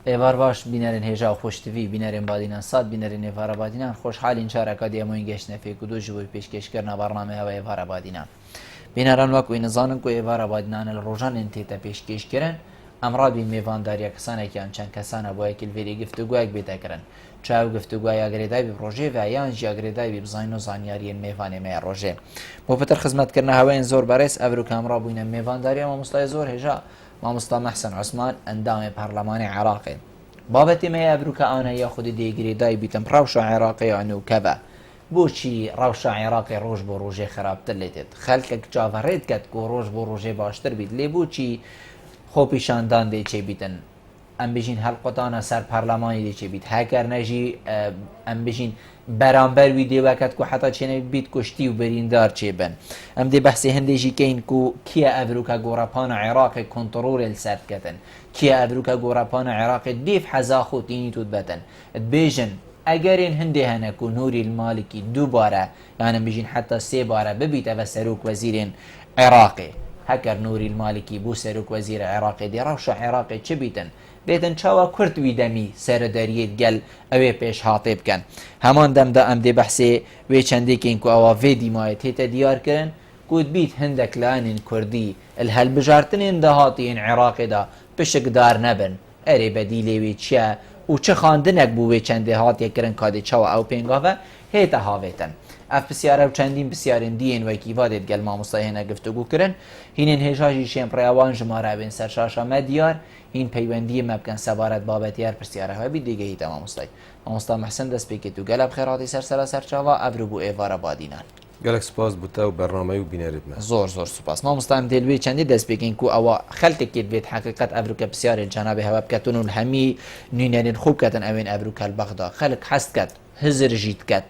ایوار باش بینرین هجا خوشتوی بینرین بادینان ساد بینرین ایوار بادینان خوشحالین چارەکە دیەمۆین گەشتنەفێک و دوژ بۆی پێشکەشکردنا بەڕنامەوە ایوار بادینان بینەران وەکوی نزانن کو ایوار بادینانە لە ڕۆژانێن تێتە پێشکەشکردن ئەمڕابی میێڤانداریە کەسانێکیان چەند کەسانە بۆ یەکیلڤێری گفتوگویەک بێتەکردن چاو گفتوگوای ئاگرێداوی ڕۆژێ و یان ژی ئاگرێداوی بزانین و زانیاریین میێڤانێمەیە ڕۆژێ بۆ پەتر خزمەتکردنە هەوەیەن زۆر بەڕێز ئەڤر و کامڕا بووینە میێڤانداریە مامۆستای زۆر هێژا مامۆستا مەحسەن عوسمان ئەندامی پەرلەمانی عێراقی بابەتی مەیە ئەڤروکە ئەوانە یاخودی دێگرێدای بیتم ڕەوشە عێراقییان و کەبە بۆچی ڕەوشە عێراقی ڕۆژ بۆ ڕۆژێ خراپتر لێتێت خەلکێک چاوەڕێت کات و ڕۆژ بۆ ڕۆژێ باشتر بیت لێ بۆچی خۆپیشاندان دێچێ بیتن ئەم بژین هەڵقۆتانە سەر پەرلەمانی دێچێ بیت هەکەر نەژی ئەم بژین بەرامبەر وی دێوەکەت و حتا چێنە بیت کوشتی و بەریندار چێ بن ئەم دێ بەحسی هەندێژی کەین و کیە ئەڤروکە گۆڕەپانە عێراقی کۆنتڕۆڵێل سەردکەتن کیە ئەڤروکە گۆڕەپانە عێراقی دیف حەزا خۆتینی توت بەتن بێژن ئەگەرێن هەندێ هەنەک و نووری المالکی دووبارە یانە بژین حتا سێبارە ببیتەوە سەرۆک وەزیرێن عێراقی هەکەر نووری المالکی بوو سەرۆک وەزیرە عێراقی دێ ڕەوشە عێراقی چ بیتن بێتن چاوە کورتوی دەمی سەرەدەریێت گەل ئەوێ پێش هاتێ بکەن هەمان دەمدا ئەم دێ بەحسێ وێ چەندێکین و ئەوە vê دیمایەت هێتە دیارکردن گوت بیت هەندێک لانین کوردی هەلبژارتنێن داهاتیین عێراقیدا پشکدار نەبن ئەرێ بەدی لێوێ چییە و چه خواندنێک بوو وێ چەندێ هاتیەکردن کادێ چاوە ئەو پێنگاوە هێتە هاوێتن ئەف پرسیارە و چەندین پرسیارن دیێن وەیکیڤادێت گەل مامۆستا هێنە گفتوگوکردن هینێن هێژاژی شێمپڕیاوان ژمارەبێن سەرشاشەمە دیار هین پەیوەندی مە بکەن سەبارەت بابەتی هەر پرسیارە بی دیگەهیتە مامۆستای مامۆستا مەحسەن دەست پێکێت و گەلە بخێڕاتی سەرسەرە سەرچاوە ئەڤر بوو ئێوارە بادینان گەلێک سپاس بوتە و بەرنامەی و بینەرتمە زۆر زۆر سوپاس مامۆستام دێلوێ چەندی دەست پێکەین و ئەوە خەلکێکێت بێت حقیقەت ئەڤروکە پرسیارێن جەنابێ هەوە بکەتون و هەمی نوێنەرین خوب کەتن ئەوێن ئەڤروکە بەغدا خەلک حەست کات هزرژیت کات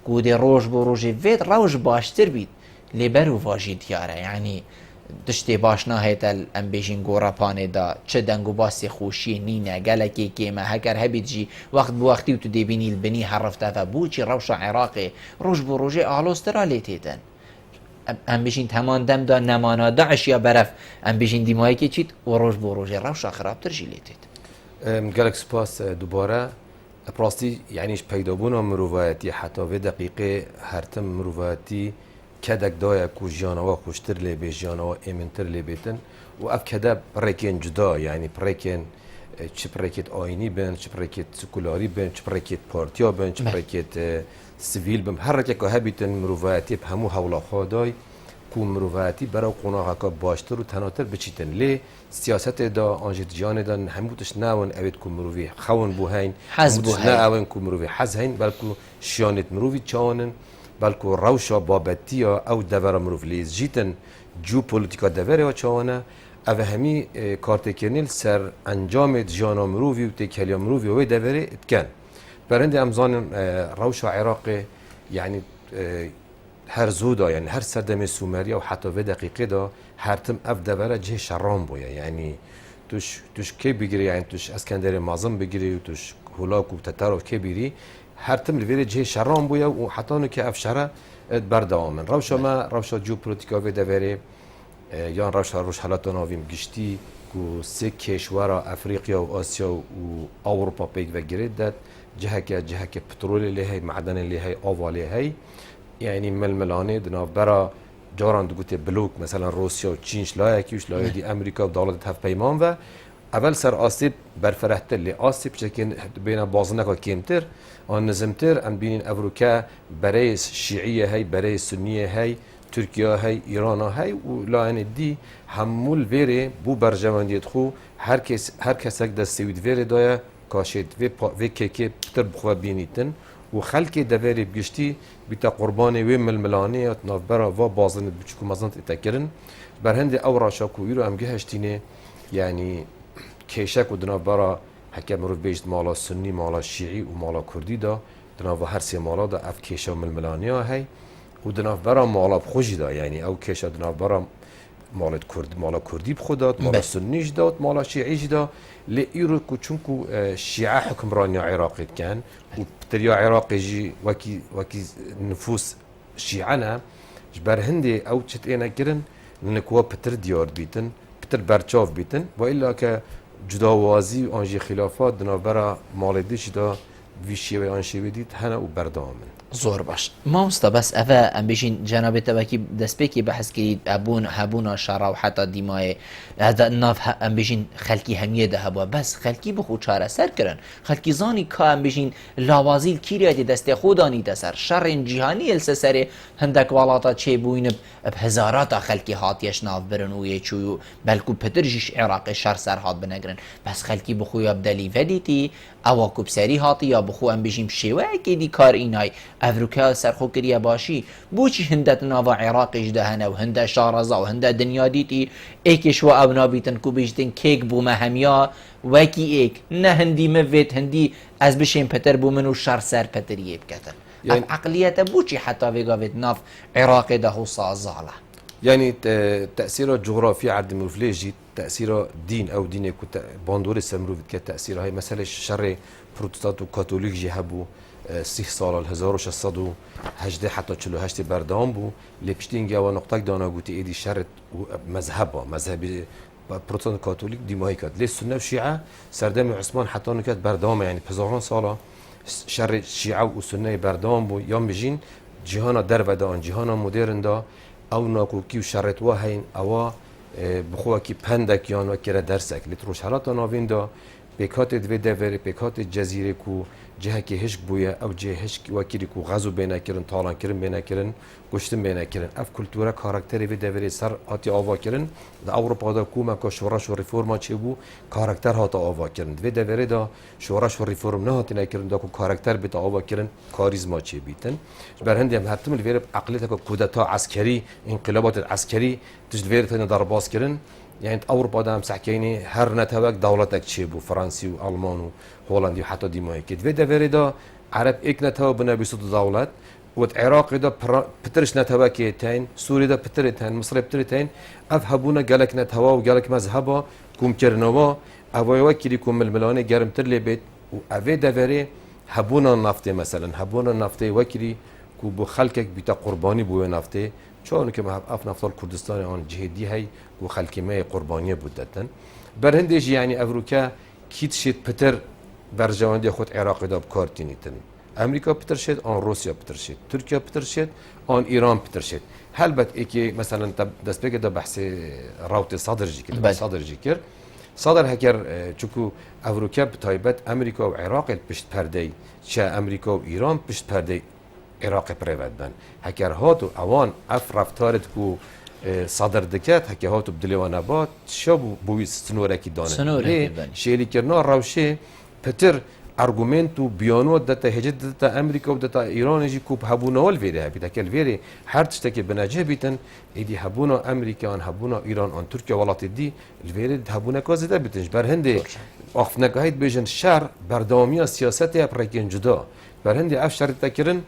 گودێ ڕۆژ بۆ ڕۆژێ vێت ڕەوش باشتر بیت لێبەر و واژی دیارە یعنی تشتێ باش ناهێتە ئەم بێژین گۆڕەپانێدا چ دەنگ و باسی خۆشیە نینە گەلێکی کێمە هەکەر هەبیتجی وەخت بوەختی و تو دێبینی بنی هەڕفتەفە بووچی ڕەوشە عێراقی ڕۆژ بۆ ڕۆژێ ئالۆسترا لێ تێتن ئەم بژین هەمان دەمدا نەمانە داعشیا بەرەف ئەم بژین دیمایەکی چیت و ڕۆژ بۆ ڕۆژێ ڕەوشە خراپترژی لێ تێت گەلێک سپاس دووبارە ڕاستی یعنیش پەیدابوونە مرۆڤایەتی حتا vê deqîqê hertim مرۆڤایەتی kedek daye ku jiyanawa xuştir lê bê jiyanawa êmintir lê bêtin û ev kede pirêkên cuda yanî pirêkên çi pirêkêt ayînî bin çi pirêkêt sekularî bin çi pirêkêt partiya bin çi pirêkêt sivîl bin her rekeka hebîtin mirovayetî hemû hewla xwe day ku mirovayetî beraw qonaqeka baştir û tenatir biçîtin lê siyasetê da an jî jiyanê de hemû tişt nawin evêt ku mirovî xewin bû heyn neawin ku mirovî hez heyn belku şiyanêt mirovî çawanin belku rewşa babetiya ew devera mirov lêzjîtin cîopolîtîka deverê wa çawane ev hemî kartêkirînê ser encamê jiyana mirovî û têkeliya mirovî wê deverê dikin berhindê em zanin rewşa Iraqê yani her zûda yani her serdemê Sûmeriya û heta vê deqîqê da hertim ev devere cihê şerran bûye yani tuş kê bigirî yani tuş Eskenderê mezin bigirî û tuş Holak û Teterov kê bîrî hertim li vêrê cihê şerran bûye û heta nikê ev şere berdewam in rewşa me rewşa cîopolîtîka vê deverê yan rewşa rojhelata navî giştî ku sê kêşwera Efrîqiya û Asya û Ewropa pêk vegirêt det ciheke petrolê lê hey medenê lê hey ava lê hey yani melmelanê di navbera caran digotê blok mesela Rusya û Çîn şlayekî û şlayekî Amerîka û dawletê hevpeyman ve evel ser asîb berferehtir lê asîb çekên bêne bazineka kêmtir an nizimtir em bînin evrûke berê Şiîye hey berê Sunniye hey Türkiye hey İrana hey û layenê dî hemû li vêrê bû berjewendiyê xwe her kesek destê wî di vêrê daye kaşê vê kêkê pitir bixwe bînîtin û xelkê deverê giştî bîte qurbanê wê milmilanê navbera va bazinê biçûk û mezin tê kirin berhindê ew raşa ku îro em gihiştînê yani kêşek û di navbera heke mirov bêjt mala Sunnî mala Şiî û mala Kurdî da di nava her sê mala da ev kêşa milmilaniya hey û di navbera mala xwe jî da yani ew kêşa di navbera mala Kurdî bixwe dat mala Sunnî jî dat mala Şiî jî da lê îro ku çunku Şiî hukmraniya Iraqê dikin û pitiriya Iraqê jî wekî nüfus Şiî ne ji ber hindê ew çi têne kirin li ku pitir diyar bîtin pitir berçav bîtin wa îlla ke جداوازی و آنجی خلافات دنابرا مالدیش دا ویشی و آنشی دید هنه و بردامن زۆر باش مامۆستا بەس ئەvە ئەم بژین جەنابێتەوەکی دەستپێکی بەحس کردیت ئەبوون هەبوونە شەڕا و حتا دیمایە ناف ئەم بژین خەلکی هەمیەدا هەبووە بەس خەلکی بخۆ چارەسەرکردن خەلکی زانی کا ئەم بژین لاوازیل کیرێتی دەستێ خۆدانی دەسەر شەڕێن جیهانی ئەلسەسەرێ هەندێک وڵاتە چێبووینە هزاراتە خەلکی هاتیەش ناو برن و یەچووی و بەلکو پترژیش عێراقی شەر سەر هات بنەگرن بەس خەلکی بخۆیە بدەلی vەدیتی ئەوە کوبسەری هاتی یا بخۆ ئەم بژیم شێوەیەکی دی کار ئینای ئەڤروکا سەرخۆکریە باشی بۆچی هەندێک ناوە عێراقیشدا هەنە و هەندە شارەزا و هەندە دنیا دیتی ئێکیشوە ئەو نابیتن کو بیشتن کێک بوومە هەمیا وەکی ئێک نە هەندی مەوێت هەندی ئەس بشێن پەتەر بوو من و شەر سەر پەتریە بکەتن ئەم عەقلیەتە بۆچی حتا وێگاوێت ناف عێراقیدا هەوسا زاڵە يعني تأثيره جغرافيا عند مروفليجي تأثيره دين أو دينك باندوري سمروف كتأثيره هاي مثلا الشر بروتستانت وكاثوليك جهبو 6 سال 1608 حتى 48 بردام بو لبشتين جوا نقطة دانا قوتي إيدي شرط مذهبي بروتستانت كاثوليك دي ما هيك ليه السنة والشيعة سردام عثمان حتى نكات بردام يعني بزاران سالا شر الشيعة والسنة بردام بو يوم بيجين جهانا در ودان جهانا مدرن دا او ناکوکی و شرط و هین اوا بخوا کی پندک یان و کره درسک لیتروش حالات ناوین دا پیکات دوی دوری پیکات جزیره کو جه که هشک بویا او جه هشک و کلی کو غزو بینه کرن تالان کرن بینه کرن گشتن بینه کرن اف کلتورا کاراکتری وی دوری سر آتی آوا کرن دا اروپا دا کوما که شورش و ریفورما چه بو کاراکتر هاتا آوا کرن دوی دوری دا شورش و ریفورم نه هاتی نکرن دا کو کاراکتر بیت آوا کرن کاریزما چه بیتن بر هندی هم هرتم الویر عقلیت که کودتا عسکری انقلابات عسکری تجدویر تن درباس کرن يعني أوروبا دام سحكيني هر نتوك دولتك تشيبو فرنسي وألمان وهولندي وحتى ديما هيك في فريدا عرب إك نتوك بنا بصوت دولت والعراق دا بترش نتوكيتين سوريا دا بترتين مصر بترتين أفهبونا قالك نتوا وقالك مذهبا كوم كرنوا أبوي كيري كوم الملاني جرم ترلي بيت وأفي دفري هبونا النفط مثلا هبونا النفط وكيري كوبو خلقك بتا قرباني بو نفطه چون که اف نفط کردستان آن جهدی هی و خلقی ما قربانیه بودتن بر هندش یعنی امریکا کیت شد پتر بر جواندی خود عراق دا بکارتینیتن امریکا پتر شد آن روسیا پتر شد ترکیه پتر شد آن ایران پتر شد هلبت اکی مثلا دست بگه دا بحث راوت صدر جی کرد صدر جی کرد صدر هکر چکو امریکا بتایبت امریکا و عراق پشت پرده چه امریکا و ایران پشت پرده عراق پریود بن هکر هاتو اوان اف رفتارت کو صدر دکت هکر هاتو بدلیوان نبات شابو بوی سنوره کی دانه شیلی کرنا روشه پتر ارگومنت و بیانوت دتا هجد دتا امریکا و دتا ایران جی کوب هبونا ول ویره بیت کل ویره هر تشتکی بنجه بیتن ایدی هبونا امریکا آن هبونا ایران آن ترکیه ولات دی الویره هبونا کازیده بیتنش بر هنده آخفنگاهید بیجن شر بردامی سیاست اپرکن جدا بر هنده اف شرط تکرن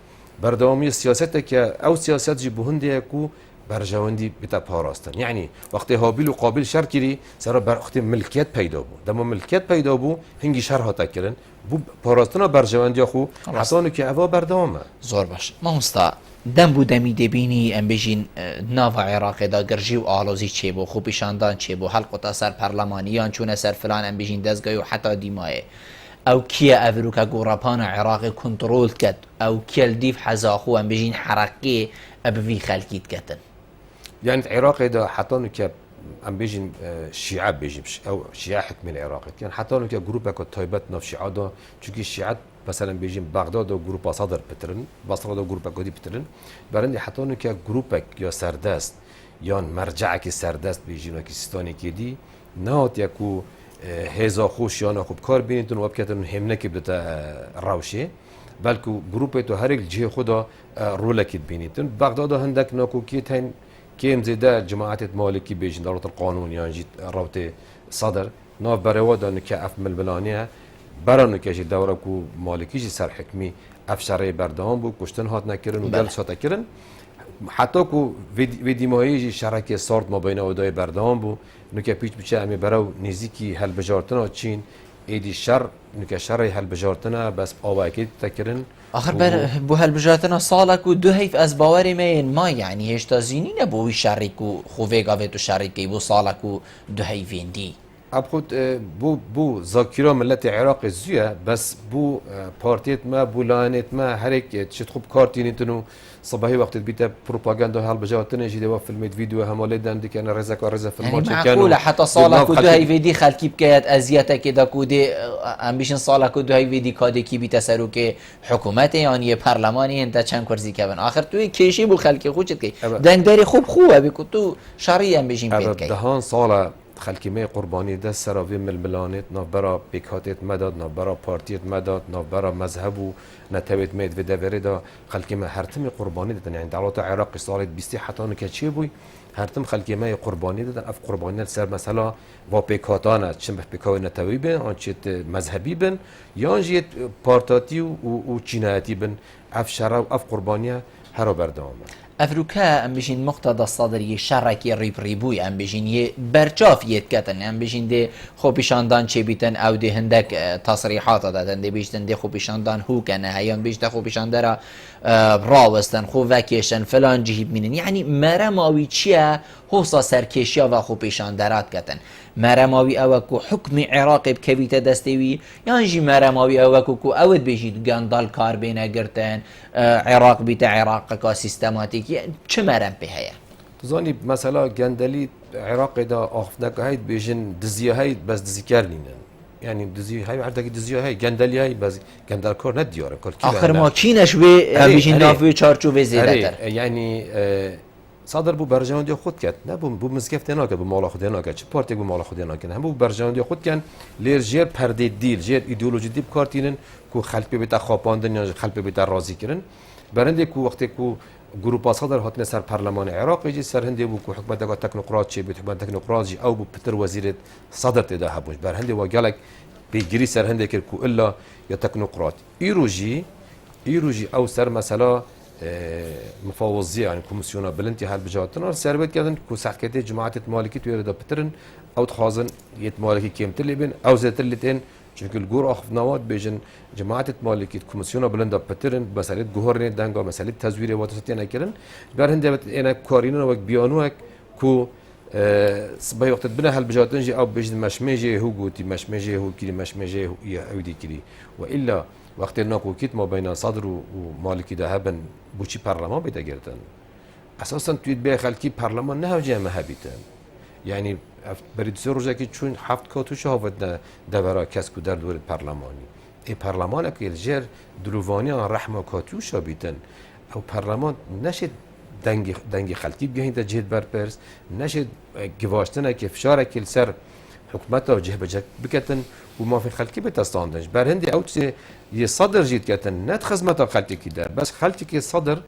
بردامی سیاست که او سیاست جی بهندی کو برجواندی بتا پاراستن یعنی وقتی هابیل و قابل شر کری سر بر وقتی ملکیت پیدا بو دم ملکیت پیدا بو هنگی شر هاتا کرن بو پاراستن برجواندی خو حسانو که اوا بردامه زور باش ما مستا دم بو دمی دبینی ام بجین ناو عراق دا گرجی و آلوزی چه بو خوب پیشاندان چه بو حلقه تا سر پارلمانیان چون سر فلان ام بجین دزگای و حتی دیمایه او کیا افروکا گوراپان عراقی کنترل کد او کل دیف حزاخو ام بجین حرکه ابوی خلقیت کتن يعني العراق ده حطانو ك ام بيجين شيعة بيجيبش او شيعة حكم العراق كان حطانو ك جروب اكو تايبت ناف شيعة ده چونكي الشيعة مثلا بيجين بغداد و جروب صدر بترن بصره ده جروب اكو دي بترن برندي حطانو ك جروب يا سردست يا مرجع كي سردست بيجينو كي سيستاني كي دي نهات يكو هزا خوش یا خوب کار بینیتون و بکتون همنه که بتا روشه بلکه گروپ تو هر یک جه خدا رولکت بینیتون بغداد هندک ناکوکی تین کیم زیده جماعت مالکی بیجن دارت القانون یا جیت روت صدر ناف بروادا نکه اف ملبلانیه برانو که جی دوره کو مالکی جی سر حکمی اف شرعی بردام بو کشتن هات نکرن و جلس هات نکرن حتی کو ویدیمایی شرکت سارت ما بین اودای بردام بو نکه پیچ بچه امی براو نزیکی هل بجارتنا چین ایدی شر نکه شر هل بجارتنا بس آواکی تکرن آخر بر بو هل بجارتنا سالک و دو حیف از باوری مین ما یعنی هشتا زینی نبوی شرک و خوفه گاوه تو شرکی بو سالک و دو حیفین دی ابخد بو ذاکرا ملت عراق زیه بس بو پارتیت ما بو لانت ما هرک تشت خوب کارتینتنو صباحی وقت بیت پروپاگاندا هال بجاتن جدی و فیلم ویدیو هماله دند که انا رزق رزق فیلم يعني كانوا معقولة حتى صالة كدو هاي فيدي خلكي بكيات أزياتا كده كودي أمبيشن صالة كدو هاي فيدي كادي كي بيتسرو كي حكومته يعني يه برلماني انت چند كرزي كبن آخر توي كيشي بو خلكي خوشت كي دنگ داري خوب خوبه بكو تو شرعي أمبيشن بيت كي دهان صالة خلکی می قربانی دست سراوی ململانت نافبرا پیکاتت مداد نافبرا پارتیت مداد نافبرا مذهب و نتویت مید و دوره دا خلکی می هر تمی قربانی دادن یعنی دولت عراق سالت 20 حتی که چی بوی هر تم خلکی می قربانی دادن اف قربانی سر مثلا با پیکاتانه چه پیکای نتوی بن آن چیت مذهبی بن یا جیت پارتاتی و چینایتی بن اف شرع اف قربانیه هر بردامه افروكا ام بيجين مقتضى الصدري شركي ريب ريبوي ام بيجين ي برچاف يتكتن ام بيجين دي خو بيشاندان چه بيتن او دي هندك تصريحات دادن دي بيجتن دي خو بيشاندان هو كان هيان بيجت خو بيشاندرا راوستن خو وكيشن فلان جيب منن يعني مرماوي چيا هوسا سركيشيا و خو بيشاندرات كتن مرماوي اوكو حكم عراق بكبيت دستوي يعني جي مرماوي اوكو اود بيجيت غاندال كار بينا گرتن عراق بيت عراق كا سيستماتيك چه مرم به هيا تزانی مثلا گندلی عراق دا آخفنک هاید بیشن دزیه هاید بس دزی کردینن یعنی دزی های هر دکی دزیه های گندلی های بس گندل کار ندیاره کار آخر ما کینش به بیشین نافوی چارچوب زیاده تر یعنی صادر بو برجاندی خود کرد نه بو مزگفت ناکرد بو مال خود ناکرد چه پارتی بو مال خود ناکرد هم بو برجاندی خود کن لیر جر پرده دیل جر ایدئولوژی دیب کارتینن کو خلق بیت خواباندن یا خلق بیت راضی کردن برنده کو وقتی کو گروپ صدر هاتن سر پارلمان عراق يجي سر هندي بو حكومت دا تكنوقراط شي بحكومت تكنوقراط او بو بتر وزير صدر تدا هبوش بر هندي وقالك بيجري سر هندي كو الا يا تكنوقراط ايروجي او سر مثلا مفوضيه يعني كوميسيون بلنتي هال بجاتنا سر بيت كدن كو سحكتي جماعه مالكي توير دا بترن او تخازن يت مالكي كيمتل لبن او زتلتين çünkü الجور اخف نواد بيجن جماعه مالكي كوميسيون بلندا بترن مساله جوهرني دانغا مساله تزوير واتساتينا كيرن بر هندي انا كارينو وك بيانوك كو صبي وقت بنا هل بجاتنجي او بيجن مشمجي هو قوتي مشمجي هو كلي مشمجي هو يودي كلي والا وقت ناكو كيت ما بين صدر ومالكي ذهبا بوشي برلمان بيتاجرتن اساسا تويت بي خلكي برلمان نه جامعه هبيتن يعني برید زروجه که چون هفت کاتوش هاود دورا کسکو در دور پارلمانی ای پارلمان که الجر دلوانی آن رحمه کاتوش بیتن او پارلمان نشد دنگ خلقی بیاین در جهت برپرس نشد گواشتنه که فشاره که سر حکومت و جه بجک بکتن و ما في خلقی بتستاندش بر هندی او یه صدر جید کتن ند خدمت خلقی کی در بس خلقی که صدر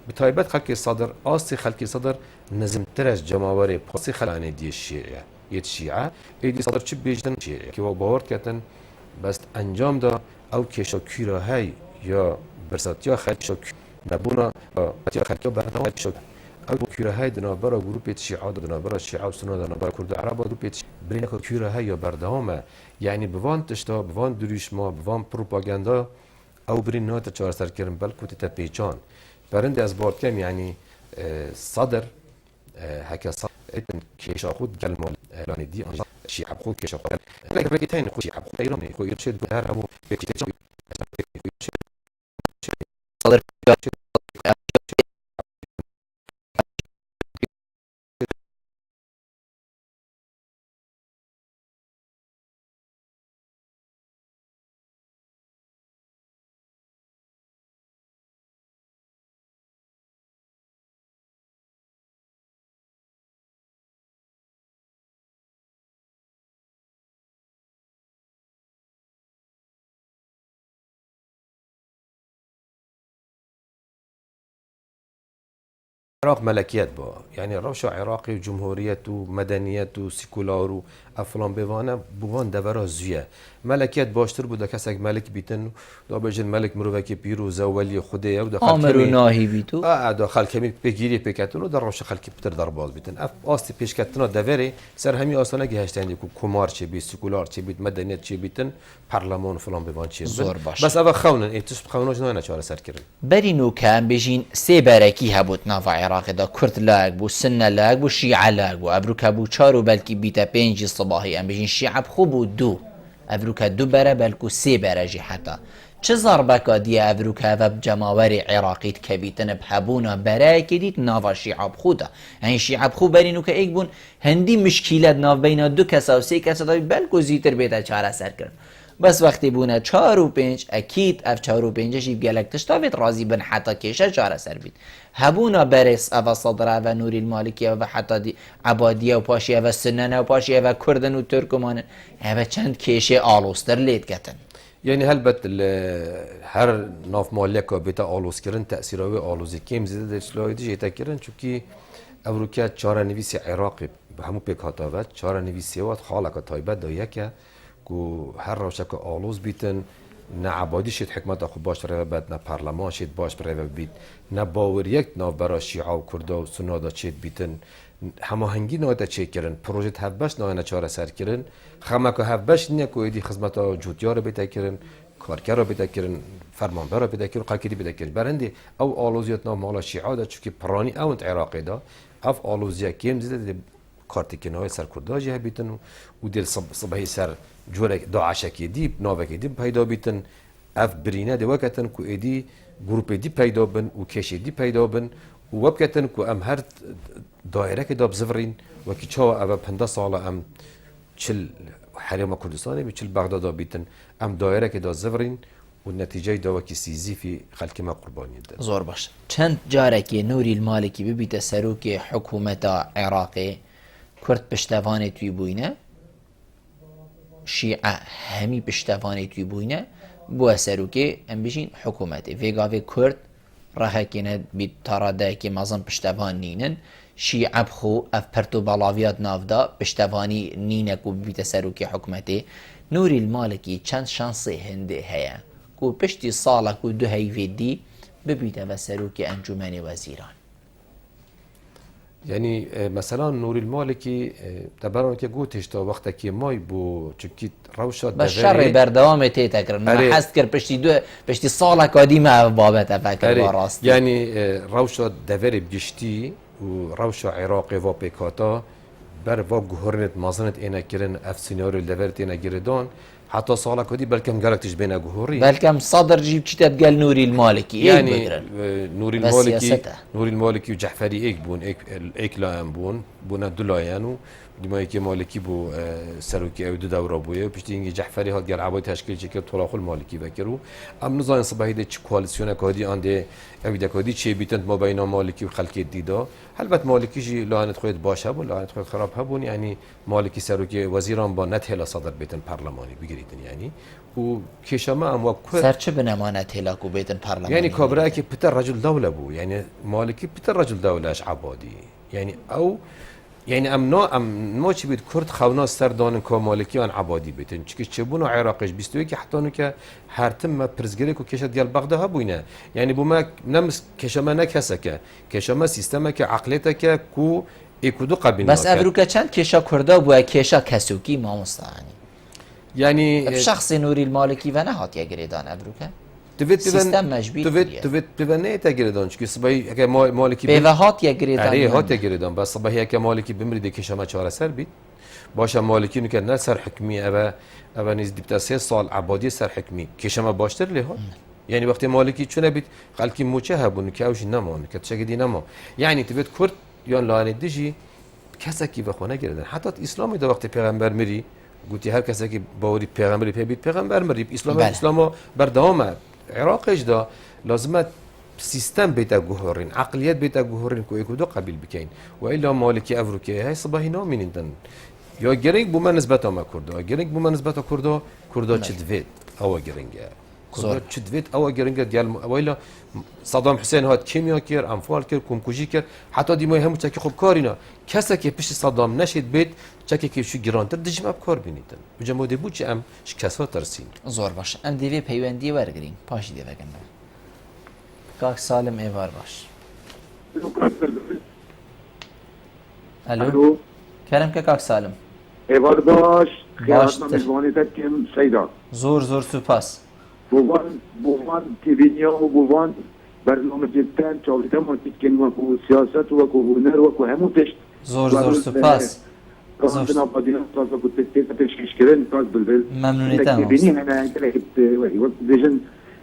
بتایبت خلقی صدر آستی خلقی صدر نظم ترش جماوری پاسی خلانه دی شیعه یه شیعه ایدی صدر چی بیشتن شیعه که باور کردن بس انجام دا او کشا کیرا های یا برساتیا خلقی نبونا یا خلقی برنامه شد او کیرا های دنا برا گروه شیعه دنا برا شیعه و سنت دنا برا کرد عرب گروه برین که کیرا های یا بردامه یعنی بوان تشتا بوان دریشما بوان پروپاگاندا او برین نات چهار سر کردن بلکه تا پیچان برند از بارد کم یعنی صدر هکا صدر کشا خود گل مال اعلان دی آنجا شیعه خود کشا خود لکه رگی تاین خود شیعه خود ایرانی خود ایرشید بود هر همو صدر عراق ملكيات با يعني روشا عراقي وجمهورية ومدنية وسيكولار وافلام بوانه بوان دورا زويه ملكيات باشتر بودا كسك ملك بيتن دا بجن ملك مروكي بيرو زولي خديه و دخل آمر و ناهی بیتو داخل كمي بگيري بكتن و در روشا خلقي بتر درباز بيتن اف آستی پیش کتنا دوري سر همي آسانه گهشتندي کو كومار چه بي سيكولار چه بيت مدنيت چه بيتن برلمان و فلان بوان چه بس اوا خونن اتش خونوش نه چاره سر كرن برینو کم بجین سه برکی هبوت ناف عێراقی دا کورد لاک بوو سنە لاک بوو شیعە لاک بوو ئەڤروکە بوو 4 و بەلکی بیتە 5 سباهی ئەم بژین شیعە بخۆ بوو 2 ئەڤروکە 2 بەرە بەلکو 3 بەرەژی حتا چه زاربەکە دیە ئەڤروکەڤە جەماوەری عێراقیت کە بیتنە بهەبوونە بەرایەکی دیت ناوە شیعە بخوودا ئەین شیعە بخوو بەرین و کە ئێک بوون هەندی مشکیلەت ناوبەینە 2 کەسە و 3 کەسە بەلکو زیتر بێتە چارەسەرکردن بس وقتی بونه 4 و 5 اكيد اف 4 و 5 شي بقالك تشتافت راضي بن حتى كيشه شارع سربيت هبونا برس اف صدره و نوري المالكيه و حتى دي عباديه و پاشيه و سننه و پاشيه و كردن و تركمان هبه چند كيشه آلوستر ليت كتن يعني هلبت هر ناف مالك بيتا آلوز كرن تأثيره آلوزي كيم زيادة دشلاي دي جيتا كرن چونكي أوروكا چارا نويسي عراقي بهمو بيك هاتاوت چارا نويسي وات خالك تايبت دا يكا کو هر روشک آلوز بیتن نه عبادی شد حکمت خود باش روی بد نه پارلمان شد باش روی بیت نه باور یک ناو برای شیعه و کرده و سنادا شد بیتن هماهنگی نهایت چه کردن پروژه هفبش نه چاره سر کردن خما که هفبش نه که ایدی خدمت جوتیا رو بیت کردن کارگر رو بیت کردن فرمانبر رو بیت کردن قاکری بیت کردن برندی او آلوزیت ناو مالا شیعه دا چون که پرانی اونت عراقی دا اف آلوزیا کیم زده کارتی که نهای سر کرده جه بیتن و دل صبحی سر جورك داعش كيدي نوفا كيدي پیدا بیتن اف برينا دي وقتن كو ايدي جروب دي پیدا بن و كيش دي پیدا بن و وقتن كو ام هر دائره كده بزفرين وكي چاو اب 50 سال ام چل حرم كردستان بي چل بغداد بیتن ام دائره كده زفرين والنتيجه دا وكي سيزي في خلق ما قرباني ده زور باش چند جاركي نوري المالكي ببيت سروكي حكومه عراقي كرد پشتوانه توي بوينه شیعه همی پشتوانه توی بوینه بو سروکه ام بشین حکومتی ویگاوی کرد راه کنه بی تراده که مازن پشتوان نینن شیعه بخو اف پرتو بالاویات نافدا پشتوانی نینه کو بیت سروکه حکومتی نوری المالکی چند شانسی هنده هیا کو پشتی ساله کو 2 هیویدی ببیت و سروکه انجمن وزیران يعني مثلا نور المالكي تبرون كي قوتش تا وقتا كي ماي بو چونكي روشا بس شر بردوام تيتكر ما حس كر پشتي صالة قديمة بابت افكر براست يعني روشا دوري بجشتي و روشا عراقي و بيكاتا بر و جهورنت مازنت اينا كرن اف سيناريو دورت اينا جردان حتى صالة كدي بلكم قالك تش بينا جهوري بلكم صدر جيب كتاب قال نوري المالكي يعني نوري المالكي وجعفري ايك بون ايك لا بون بونا دولايانو ديما يكي مالكي بو سروكي او دو دورة بويا وبشتي جعفري هاد قال عباية تشكيل شكل طلاق المالكي بكرو ام نظام صباحي ده چه كواليسيون كادي عنده اويدا كادي چه بيتنت ما بين مالكي وخلق ديدا البته مالكي جي لعنت خود باشه بون لعنت خود خراب هبون يعني مالكي سروكي وزيران با نتهلا صدر بيتن برلماني بگیریدن يعني و كشما ام وكر سرچه بنمانت هلاكو بيتن برلماني يعني كبرى كي بتر رجل دولة بو يعني مالكي بتر رجل دولة عبادي يعني او يعني ام نو چی بید کرد خونا سردان که مالکی آن عبادی بیتن چون که چبون عراقش بیستوی که حتی نو که هر تم ما پرزگری که کشت دیال بغداد بوینه يعني بوما نمس کشما نکسه که کشما سیستم که عقلیت که کو اکودو قبیل بس ابروکا چند کشا کرده بو کشا کسوکی ما مستعانی يعني شخص نوری المالکی و نهات یگریدان ابروکا سیستم مجبور تویت ببنه تگریدان چون صبحی اگه مالکی بهات یگریدان آره هات یگریدان بس صبحی اگه مالکی بمرید که شما چهار سر بید باشه مالکی نکرد نه سر حکمی اوا نیز دیپتا 3 سال عبادی سر حکمی که شما باشتر لهات يعني وقت مالكي چونه بيت خلكي موچه هبون که اوش نمان که چگدی نما يعني تویت کرد یا لانه دیجی کسکی و خونه گردن حتی اسلامی دا وقت پیغمبر میری گوتی هر کسی که باوری پیغمبری پی پیغمبر مری اسلام بردوام عراقش دا لازمه سیستم بیتا گوهرین عقلیت بیتا گوهرین کو اکودو قبیل بکین و الا مالکی افروکه های صباحی نامینیندن یا گرینگ بومن نسبت ما کرده گرینگ بومن نسبت کرده چدوید او گرینگه کرده چدوید او گرینگه دیال اویلا صدام حسین هات کیمیا کر انفال کر کمکوژی کر حتی دیمای همون چکی خوب کارینا کسی که پیش صدام نشید بیت چکی که شو گرانتر دجم اب کار بینیدن و جمعه بود چه ام شکست ها ترسین زور باش ام دیوی پیوندی ورگرین پاشی دیوه گنده کاک سالم ایوار باش الو کرم که کاک سالم ایوار باش خیالات مزبانی تکیم سیدان زور سپاس بوان تیوینیا و بوان برنامه جدا چاویدم مارکتینگ وکو سیاست وکو هنر وکو همون پشت زور سپاس راه آبادیان تازه بود پیشکش کردن تاز بلبل ممنونیتم ببینی هنا انت وقت فيجن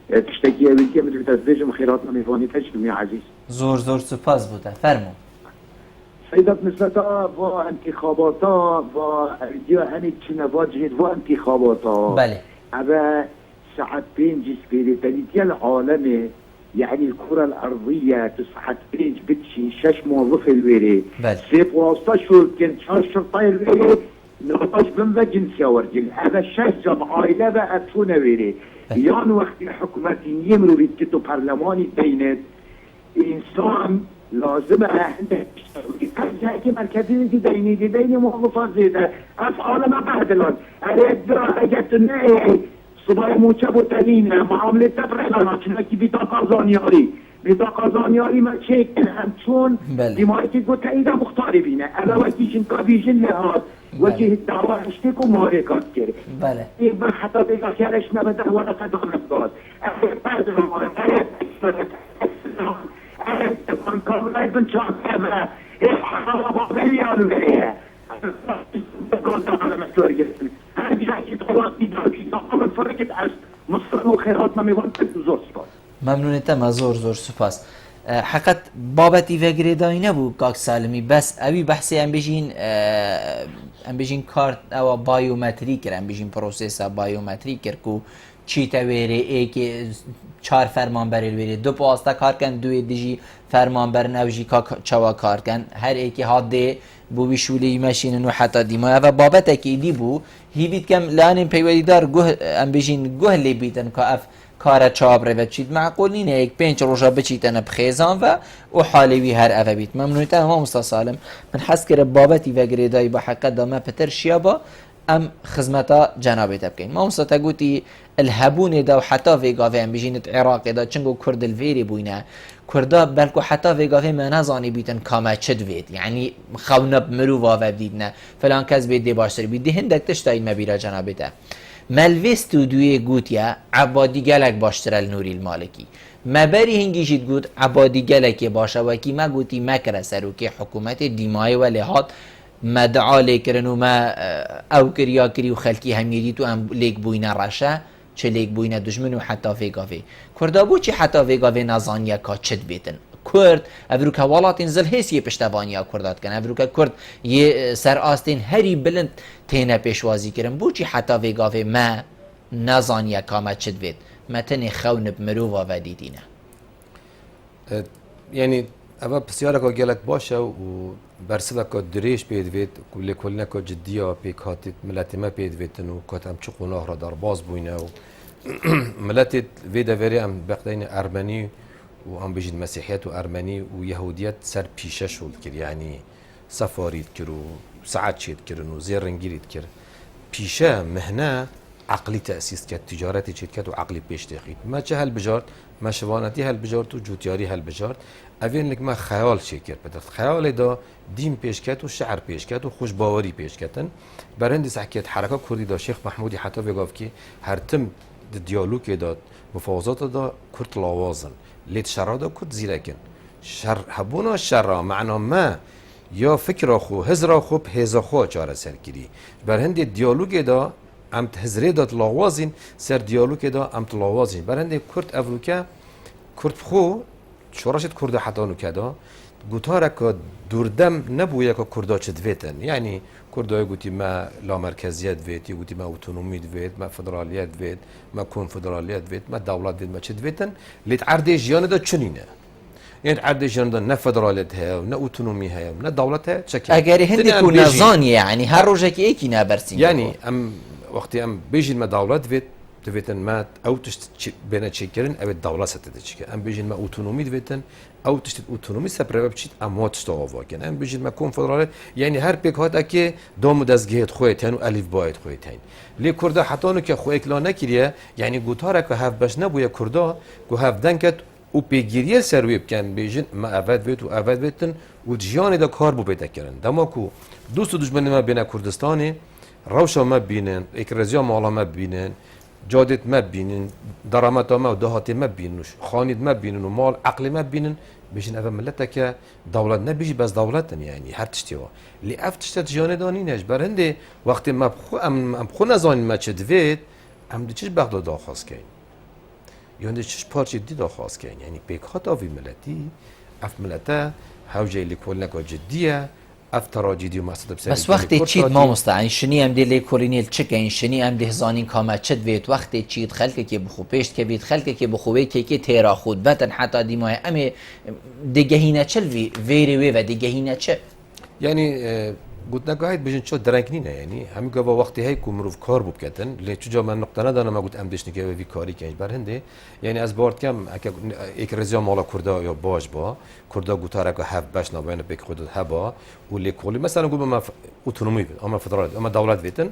تشتكي ويجي من فيجن خيراتنا ميفاني تشكي يا عزيز زور سپاس بوده فرمو سيدات نسبتا و انتخاباتا و دیا همین چنوا جهد و انتخاباتا بله أبا ساعة بينج سبيريتاليتي العالمي يعني الكرة الأرضية تصحت بينج بتشي شاش موظف الويري بله. سيب واسطة شو كنت شاش شرطي الويري نقطاش بمبا جنسيا ورجل أبا شاش جاب عائلة بقى تفونا ويري يان وقت الحكومة يمروا بيتكتوا برلماني بينت إنسان لازم عندك زي مركزي دي ديني موظفات زيادة أفعال ما بعدلون أريد أجت النهي صباح موچب و تنینه معامله تبرئه چنکی بطاقه زانیاری ما چک همچون دیمایی که گوته ایده مختاری بینه الا وکیشن کابیشن لحاظ وکی الدعوه هشتک و محرکات کرد بله این من حتی بگا کرش نبده ولا قدام نبداد اخیر بعد رمان ارد تکن کاملای بن چاک کمه ایف حقا بابلی آنو بریه بگوزم على مسؤول جسمي هذه حكي طلعت دي تقوم فرقت از مصر وخيرات ما ميوانت زور سپاس ممنونیتم زور سپاس حقیقت بابتی وگری دایی نبود کاک سالمی بس اوی بحثی ام بیشین کارت او بایومتری کر ام بیشین پروسیسا بایومتری کر کو چی تویره ای که 4 فرمانبر الویره 2 پاستا کار کن 2 دیجی فرمانبر نوجی کا چوا کار کن هر ای که حاده بو بشولی ماشین و حتی دیما و بابت که دی بو هی بید کم لان پیولی دار گه ام بیشین گه لی بیتن که اف کار چاب رو چید معقول نینه یک 5 روزا بچیتن بخیزان و حالوی هر اوه بیت ممنونیتم هم مستا سالم من حس کرد بابتی و گریدایی با حقیقت دامه پتر شیابا ام خدمتا جنابت بکن ما مستا تگوتی الهبون دا و حتی ویگاوه ام بجینت عراق دا چنگو کرد الویری بوینه کردا بلکو حتی ویگاوه ما نزانی بیتن کامه چد وید یعنی خونب مرو واوه دیدنه فلان کس بید دی باشتر بید دی هندک تشتاید مبیره جنابته ملوستو دوی گوتیا عبادی گلک باشتر نوری المالکی مبری هنگیشید گوت عبادی گلک باشه وکی ما گوتی مکره سرو که حکومت دیمای و لحاظ مدعا لیکرن و ما او کریا کری و خلکی همیدی تو ام لیک بوینه رشه چه لیک بوینه دشمن و حتی ویگاوه کردا بو چی حتی ویگاوه نزانیا که چد بیتن کرد افروکه ولاتین زل هیسی پشتوانیا کردات کن افروکه کرد یه سر آستین هری بلند تینه پیشوازی کرن بو چی حتی ویگاوه ما نزانیا که ما چد بید متن خون بمروفا و دیدینه يعني أبا بسيارة كجالك باشا وبرسبة كدريش بيدفيت كل كلنا كجدية بيكاتت ملاتي ما بيدفيت إنه كاتم شقو نهر دار باز بوينا ملاتي فيدا فيري أم بقدين أرمني وأم بيجي مسيحيات وأرمني ويهوديات سر بيشة شول كر يعني سفاريت كرو ساعات شيت كرنو زير رنجيريت كر بيشة مهنة عقلي تأسيس كت تجارتي شيت كت وعقلي بيش تخيط ما جهل بجارت ما شوانتي هالبجارت و جوتياري هالبجارت اوین لك ما خیال شکر بدست خیال دا دین پیش کرد و شعر پیش کرد و خوش باوری پیش کردن برند سحکیت حرکت کردی دا شیخ محمودی حتی بگاف که هر تم دیالوگ داد مفاوضات دا کرد لاوازن لیت شر دا کرد زیرکن شر هبونا شر معنا ما یا فکر خو هزر خو هزا خو چاره سرگیری برند دیالوگ دا ام هزره داد لاوازین سر دیالوگ دا ام لاوازین برند کرد افروکا کرد خو شورشت کرده حتی نکدا گوتاره که دوردم نبوده که کرده چه دویتن یعنی کرده گوتی ما لا مرکزیت دویت گوتی ما اوتونومی دویت ما فدرالیت دویت ما کنفدرالیت دویت ما دولت دویت ما چه دویتن لیت عرض جیان دا چنینه یعنی عرض جیان دا نه فدرالیت ها نه اوتونومی ها نه دولت ها چکه اگر هندی کو نزانی یعنی هر روزه که یکی نبرسین یعنی ام وقتی ام بیجین ما دولت دویت دویتن ما او تشت بین چیکرن او دولت ستده چیکه ام بیجین ما اوتونومی دویتن او تشت اوتونومی سپراب چیت اما تشت آواکن ام بیجین ما کنفدرالیت یعنی هر پیک هات که دام دزگیت خویتن و الف باید خویتن لی کرده حتی نو که خویک لا نکریه یعنی گوتاره که هف بش نبویه کرده گو هف دنکت او پیگیریه سروی بکن بیجین ما اول ویت و اول ویتن و جیان دا کار بو پیدا کردن دما کو دوست و دشمن ما بین کردستانی روشا ما بینن اکرازیا مالا ما بینن جادت ما بینن درامت ما و دهات ما بینن خانید ما بینن و مال عقل ما بینن بيجن أفهم ملتها كدولة نبيجي بس دولة يعني هر تشتوا اللي أفتشت جاني داني نجبر هندي وقت ما بخو أم بخو نزاني ما تشدفيت أم ديش بغدا داخاز كين يعني ديش بارشي دي داخاز كين يعني بيكخات أوي ملتي أف ملتها هاوجي اللي كلنا جدية افتراجی دی و مقصد بس وقتی چید ما مستعین شنی هم دی لیکورینیل چکین شنی هم دی هزانین کامت چد وید وقتی چید خلقه که بخو پیشت که بید خلقه که بخوه که تیرا خود بتن حتی دی ماه امی دیگهینه چل ویری وی و دیگهینه چه یعنی قلت نقاهید بجن شو درنگنینه يعني هم قبل وقتی هی کو مروف کار بوب کتن لی چجا من نقطه ندانم ما قلت امدش نکه وی کاری کنج بر هنده يعني از بارد کم یک رزیا مالا کردا یا باج با کردا گوتاره که هف باش نباید بک خود هبا و لی کولی مثلا قلت ما اتونومی بید اما فدرال اما دولت بیتن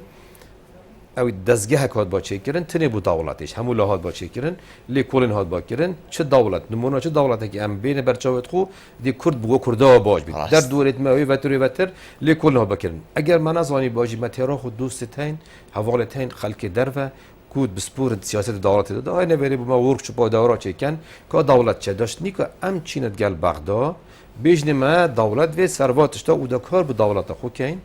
او دزگه کات با چه کردن تنی بو دولتش همون لحاظ با چه کردن لی کولن هات با کردن چه دولت نمونه چه دولتی که ام بین برچاوت خو دی کرد بو کردا باج بید در دورت ماوی و توری وتر لی کولن هات با کردن اگر من ازانی باجی مترا خود دوستتین حوالتین خلق در و کود بسپور سیاست دولت داد های نبری بو ما ورک با دورا چه کن که دولت چه داشت نیکو ام چینت گل بغدا بیشن ما دولت و ثروتش تا او کار به دولت خو کین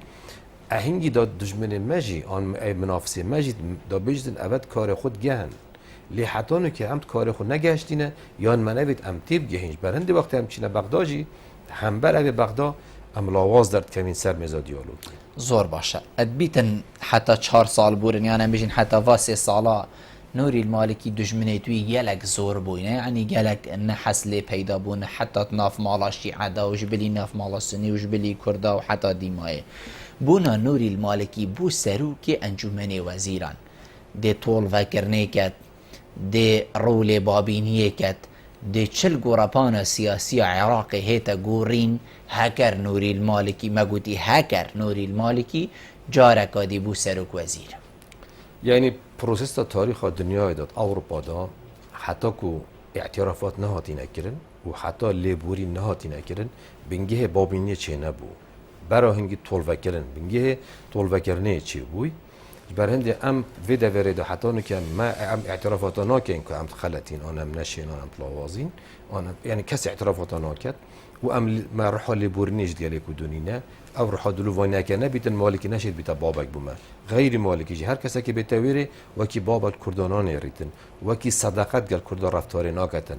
اهنگی داد دشمن مجی آن منافسه مجید دا بجدن اول کار خود گهن لی حتانو که هم کار خود نگشتینه یان منوید ام تیب گهینج برنده وقتی هم چینه بغداجی هم بر اوی بغدا ام لاواز درد کمین سر میزا دیالوگ زور باشه ادبیتن حتی 4 سال بورن یعنی بجین حتی واسه سالا نوری المالکی دشمنی توی گلک زور بوینه یعنی گلک نه حسله پیدا بونه حتی ناف مالا شیعه دا و جبلی ناف مالا سنی و جبلی کردا و حتی دیمایه بونا نوری المالکی بو سروک انجمن وزیران ده طول وکرنه کد ده رول بابینیه کد ده چل گورپان سیاسی عراق هیتا گورین هکر نوری المالکی مگوتی هکر نوری المالکی جارکا دی بو سروک وزیر یعنی پروسس تاریخ دنیا داد اروپا دا حتی که اعترافات نهاتی نکرن و حتی لیبوری نهاتی نکرن بنگه بابینیه چه نبو برای هنگی طول وکرن بنگه طول وکرنه چی بوی برهنده ام ویده ورده حتی نکه ما ام اعترافات ناکن که ام خلتین آنم نشین آنم تلاوازین آنم یعنی کسی اعترافات ناکد و ام ما رحال لیبورنیش دیگه کدونینه او رحال دلو وای نکنه بیتن مالکی نشید بیتا بابک بومه غیر مالکی جی هر کسی که بیتویره وکی بابک کردانان ریتن وکی صداقت گل کرد رفتار ناکتن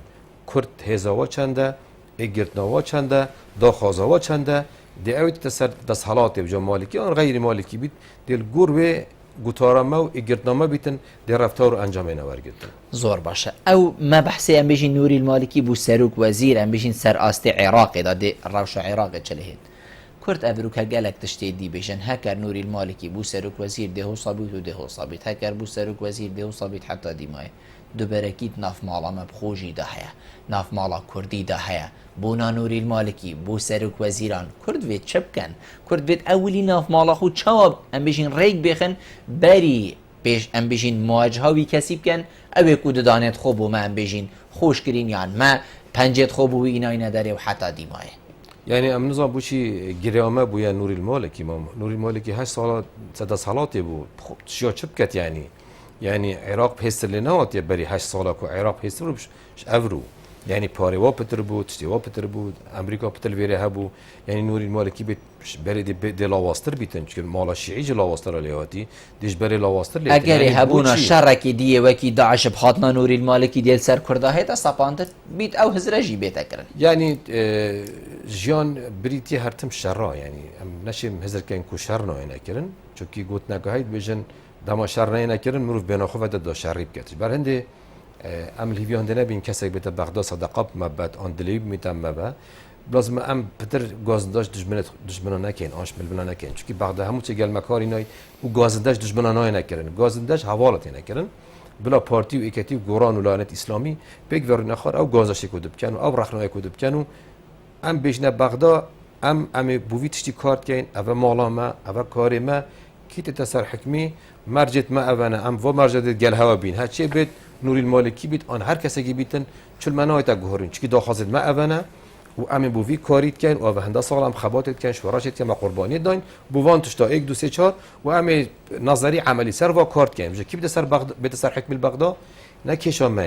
کرد هزاوا چنده اگرتناوا چنده داخازاوا چنده دی اوید تسر دست حالات بجا مالکی آن غیر مالکی بیت دیل گور و گوتارما و اگرتنامه بیتن دی رفتار انجام نورگیدن زور باشه او ما بحثی ام بجین نوری المالکی بو سروک وزیر ام بجین سر آست عراقی دا دی روش عراقی چلهید کرد افروکا گلک تشتی دی بجن هکر نوری المالکی بو سروک وزیر دهو صابیت و دهو صابیت هکر بو سروک وزیر دهو صابیت حتی دیمای دو برکیت ناف مالا مبخوجی ده هیا ناف مالا کردی ده هیا بونا نوری المالکی بو سروک وزیران کرد وید چپ کن کرد وید اولی ناف مالا خود چواب ام بجین ریگ بخن بری پیش ام بجین مواجهاوی کسیب کن اوی کود دانت خوب و ما ام بجین خوش کرین یان ما پنجت خوب و اینای نداره و حتی دیمای یعنی ام نظام بوشی گریامه بویا نوری المالکی ما نوری المالکی 8 سال صد سالاتی بود شیا چپ کت یعنی عراق پیستر لنهات یا بری 8 ساله که عراق پیستر رو افرو یعنی پاره وا پتر بود تشتی وا پتر بود امریکا پتر ویره هبو یعنی نوری المالکی بیت بری دی لاواستر بیتن چون مالا شیعی جی لاواستر علیاتی دیش بری لاواستر لیت اگر هبونا شرکی دیه وکی داعش بخاطنا نوری المالکی دیل سر کرده هیتا سپانتر بیت او هزرجی بیتا کرن یعنی جیان بریتی هر تم شرا یعنی نشیم هزر کن کو شر نه کرن چونکی گوت نگاهید بجن دما شر نه نکردن مروف بنا خو ود دا شریب کتش بر هنده ام لیویان دنه بین کسی بیت بغداد صدقه مبد آن دلیب میتم مبا لازم ام پتر گازنداش دشمنا نکن آش ملبنا نکن چونکی بغداد همون چه گل مکاری نای و گازنداش دشمنا نای نکردن گازنداش حوالت نکردن بلا پارتی و اکتی و گوران و لعنت اسلامی پیک ور نخار او گازش کدب کنو او رخنای کدب کنو ام بیشنه بغداد ام بویتشتی کارت کین او مالا ما او کاری ما کیت تسر حکمی مرجت ما اوانه ام و مرجت گل هوا بین ها چه بیت نوری المالکی بیت آن هر کسی که بیتن چل منایت گهرین چکی داخازد ما اوانه و ام بووی کاریت کن و هنده سال هم خباتت کن شوراشت کن و قربانی داین بووان تشتا 1 2 3 4 و ام نظری عملی سر و کارت کن بجا کی بده سر بده سر حکم البغداد نکشا ما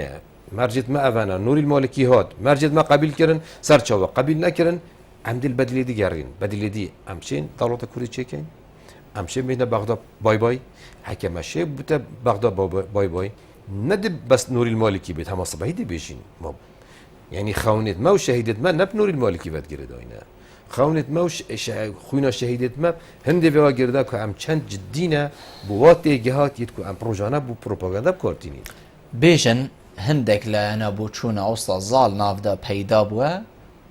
مرجت ما اونا نور المالکی هات مرجت ما قبول کردن سر چاوا قبول نکردن عمد البدلی دیگرین بدلی دی امچین دولت کوردی چکن امشين بين بغداد باي باي حكم الشيء بتا بغداد باي باي ندب بس نور المالكي بيت هم صباحي دي بيجين ما يعني خونت ما وشهيدت ما نب نور المالكي بات جرداينا خونت ما خوينا شهيدت ما هندي بوا جردا كو ام چند جدينا بوات جهات يتكو ام بروجانا بو بروباغندا بكورتيني بيجن هندك لأنا بوچون أوسط زال نافدا پیدا بوا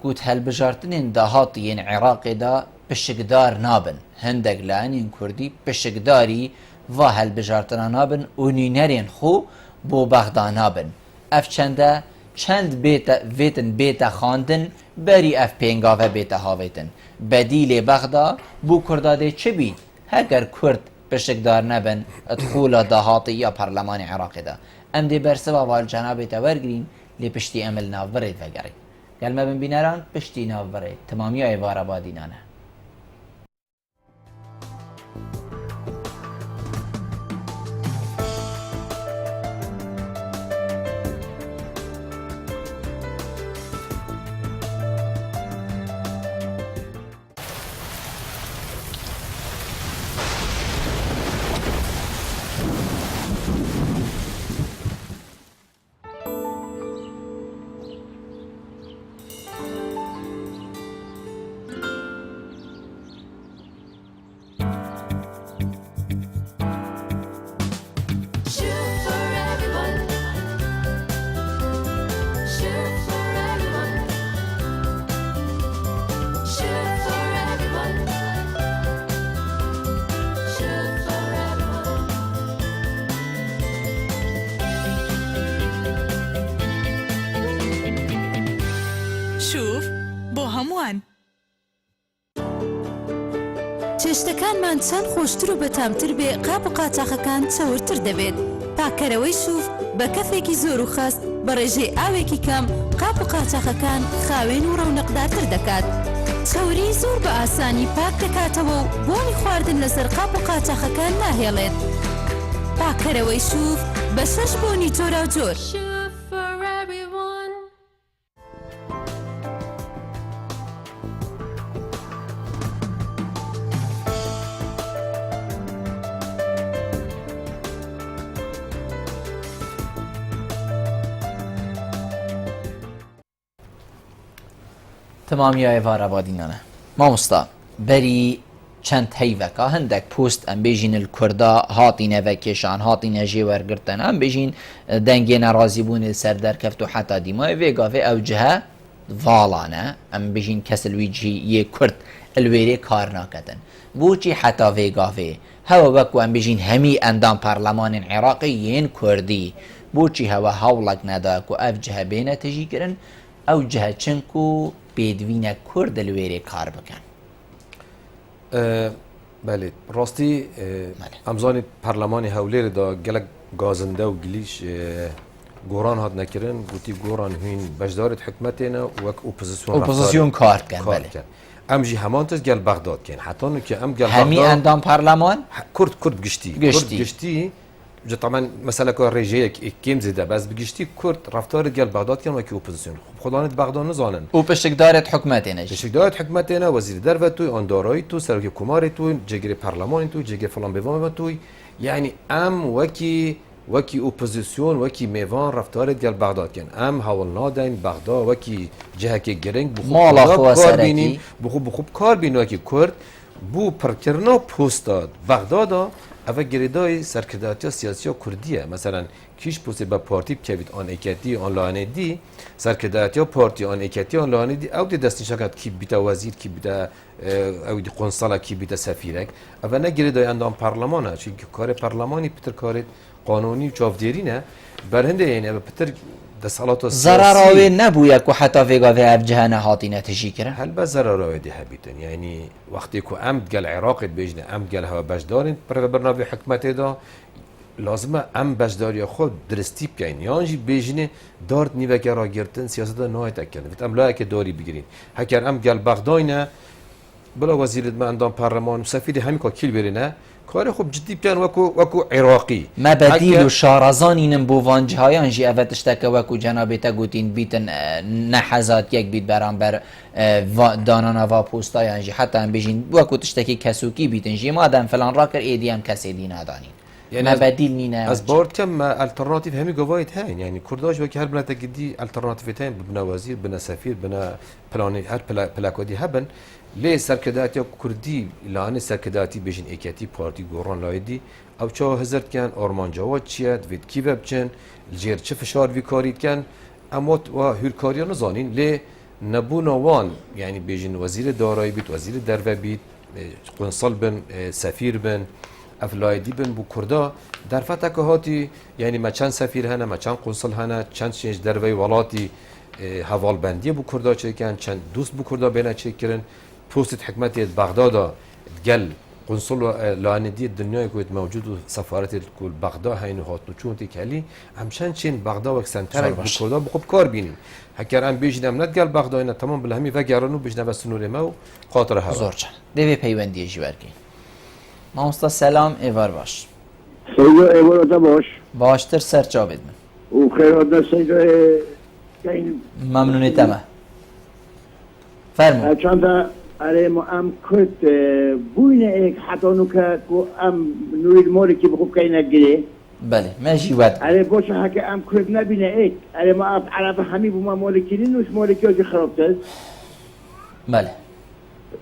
قوت هالبجارتنين دهاتين عراق دا بشكدار نابن هندك لانين كردي بشكداري و هالبجارتنا نابن ونينرين خو بو بغداد نابن اف چند بیت خواندن بری اف پینگاوه بیت هاویتن بدیل بغداد بو کرداده چه بید هگر کرد بشکدار نبن ادخول دهاتی یا پارلمان عراق دا ام دی برسوا وال جناب تورگرین لی پشتی عمل ناورید وگرید گلمه بن بینران پشتی ناورید تمامی ایوار آبادینانه شوف بۆ هەمووان چێشتەکانمان چەند خۆشتر و بەتامتر بێ قاپ و قاچاقەکان چەورتر دەبێت پاکەرەوەی شوف بە کەفێکی زۆر و خاست بە ڕێژەی ئاوێکی کەم قاپ و قاچاقەکان خاوێن و ڕەونەقدارتر دەکات چەوری زۆر بە ئاسانی پاک دەکاتەوە و بۆنی خواردن لەسەر قاپ و قاچاقەکان ناهێڵێت پاکەرەوەی شوف بە 6 بۆنی جۆرا و جۆر تمامی ایوار آبادینانه مامستا بری چند هیوکا هندک پوست ام بیجین الکردا هاتینه و کشان هاتینه جیور گرتن ام بیجین دنگی نرازی بون سر در کفتو حتی دیمای ویگاوه او جهه والانه ام بیجین کسل ویجی یه کرد الویره کار ناکتن بوچی حتی ویگاوه هوا وکو ام بیجین همی اندام پارلمان عراقی ین کردی بوچی هوا هولک ندا کو اف جهه بینه تجی کرن او جهه چنکو بدوینه کرد الویره کار بکن بله راستی امزانی پارلمانی هولیر دا گلک گازنده و گلیش گوران هات نکرن گوتی گوران هین بجدارت حکمتینا و اپوزیسیون کار کن بله ام جی همان تز گل بغداد کن حتی نو که ام گل همی اندام پارلمان کرد گشتی جو طبعا مثلا که رژه کم زده بس بگشتی کرد رفتار گل بغداد کن و که اپوزیسیون خب خدانت بغداد نزانن او پشتکدارت حکمتینه پشتکدارت حکمتینه وزیر در و توی آن دارایی تو سرکی کماری تو جگر پارلمان تو جگر فلان بوام توی یعنی ام وکی اپوزیسیون وکی میوان رفتار گل بغداد کن ام حول نادین بغداد وکی جهه که گرنگ بخوب کار بینیم بخوب کار بینیم وکی کرد بو پرکرنا پوستاد بغدادا اوه گریدای سرکرداتی سیاسی کردیه مثلا کیش پوسته با پارتی بکوید آن ایکتی آن لانه دی سرکرداتی پارتی آن ایکتی آن لانه دی او دی دستی شکات کی بیتا وزیر کی بیتا او دی قنصله کی بیتا سفیرک اوه نه گریدای اندام پارلمانه چون کار پارلمانی پتر کار قانونی و چافدیری نه برهنده یعنی اوه پتر دستالات ضرراوی نبویا که حتی ویگاوه اف جهنه هاتی نتیجی کرن هل بس ضرراوی ده بیتن یعنی وقتی که امد گل عراق بیجنه امد گل هوا بجدارین پر برنامه حکمت دا لازمه ام بجداری خود درستی بکنین یعنی بیجنه دارت نیوه را گرتن سیاست نهایت اکنه فت ام لایه که داری بگیرین هکر ام گل بغداینا بلا وزیر اندام پارلمان و سفیر همین که کل برینه کار خوب جدی بکن وکو عراقی ما بدیل و شارزانین بوانج هایان جی افتشتک وکو جنابتا گوتین بیتن نحزات یک بیت برانبر دانانا و پوستایان جی حتی هم بجین وکو تشتکی کسوکی بیتن جی ما دم فلان را کر ایدی هم کسی دی ندانین يعني ما بديل نينا از بارد كم الترناتيف همي قوايت هاين يعني كرداج وكي هر بلاد جدي الترناتيف هاين بنا وزير بنا سفير بنا بلاني هر بلاكودي هبن ليه سركداتي كردي لاني سركداتي بيجن اكياتي بارتي غوران لايدي او چا هزرت كان ارمان جواد چيات ويد كي وبچن الجير چه فشار في كاريت كان اموت و هوركاريا نزانين ليه نبونا وان يعني بيجن وزير دارایی بيت وزير دروه بيت قنصل بن سفير بن افلایدی بن بو کردا در فتح که هاتی یعنی ما چند سفیر هنه ما چند قنصل هنه چند شنج دروی ولاتی حوال بندی بو کردا چه کن چند دوست بو کردا بینه چه کرن پوست حکمتی بغداد گل قنصل لاندی دنیای کویت موجود و سفارت کل بغداد هاین هاتنو چون تی کلی همچنین چین بغداد و سنتر بو کردا بخوب کار بینیم هکر ام بیشتر ند گل بغداد اینا تمام بله همی و گرانو بیشتر بس نور ما و خاطر هوا زور چند دوی پیوندی جوارگی مامستا سلام ایوار باش سیدو ایوار دا باش باشتر سر جا بدم و خیرات دا سیدو ممنونیتمه فرمو چند اره ما ام کرد بوین ایک حتی نوکه ام نوید موری که بخوب که نگیره بله ماشي ود اره باشه هکه ام کرد نبینه ایک اره ما عرف همی بو ما مالکی نوش مالکی ها جی خراب تست بله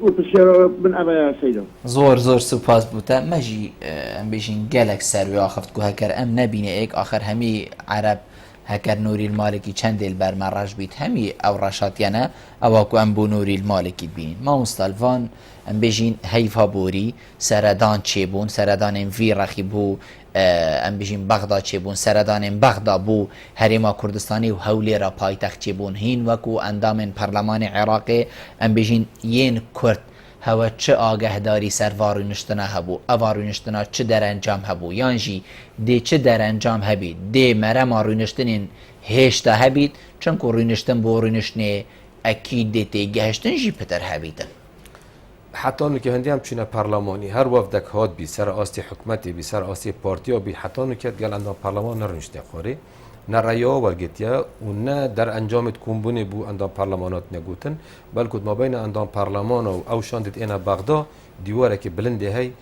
و تشير من أبا سيدو زور سپاس بوده مجی ام بیشین گلک سروی آخفت که هکر ام نبینه ایک آخر همی عرب هکر نوری المالکی چند دل بر مراج بیت همی او رشات یعنی او اکو ام بو نوری المالکی بینین ما مستلفان ام بیشین حیفا بوری سردان چه بون سردان ام وی رخی بو ام بیشین بغداد چه بون سردان ام بغداد بو هریما کردستانی و حولی را پایتخت چه بون هین وکو اندام پرلمان عراقی ام بیشین ین کرد هوا چه آگهداری سر وارونشتنا هبو اوارونشتنا چه در انجام هبو یانجی دی چه در انجام هبید دی مرم آرونشتنین هشتا هبید چون که رونشتن بو رونشتنه اکید دی تی گهشتن جی پتر هبیدن حتی اونو که هندی هم چینه پارلمانی هر وفدک هاد بی سر آستی حکمتی بی سر آستی پارتیا بی حتی اونو که گل اندام پارلمان نرونشته خوری نه ریا ورگتیا و نه در انجامت کمبونی بو اندام پارلمانات نگوتن بلکه ما بین اندام پارلمان و او شاندت اینا بغداد دیواره که بلنده هی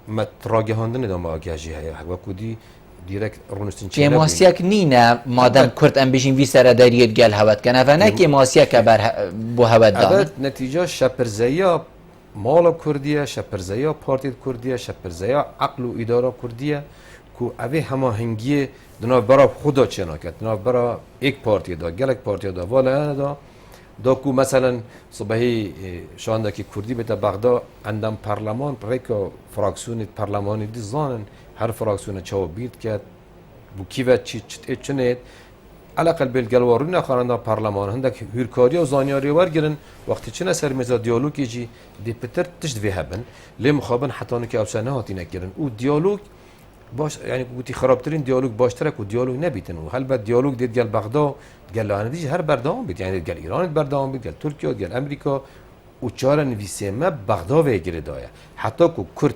متراگه هاندن دام آگهی هی و کودی دیرک رونستن چه ماسیک نینه مادام کرد ام بیشین وی سر داریت گل هوت کنه و نه که ماسیک بر بو هوت دام نتیجه شپرزیا مال کردیه شپرزیا پارتی کردیه شپرزیا عقل و اداره کردیه کو اوی هماهنگی دنا برا خدا چنا کرد دنا برا یک پارتی دا گلک پارتی دا والا دا کو مثلا صبحی شانده که کردی بتا بغداد اندام پارلمان پریکا فراکسیون پارلمانی دی زانن هر فراکسیون چاو بیرد کرد بو کیوت چنید علاقل بالگلوارون نخواهند پارلمان هندک هورکاری و زانیاری ورگرن وقتی چنه سر میزا دیالوگی جی دی پتر تشت وی هبن لی مخابن حتی نو که اوسانه هاتی نگرن او دیالوگ باش يعني قلتي خرابترين ديالوج باشترك وديالوج نبيتن وهل بعد ديالوج ديال قال بغداد قال انا ديجي هر بردام بيت يعني قال ايران بردام بيت قال تركيا قال امريكا وچار نویسه ما بغداد وگیره دایا حتی کو کرد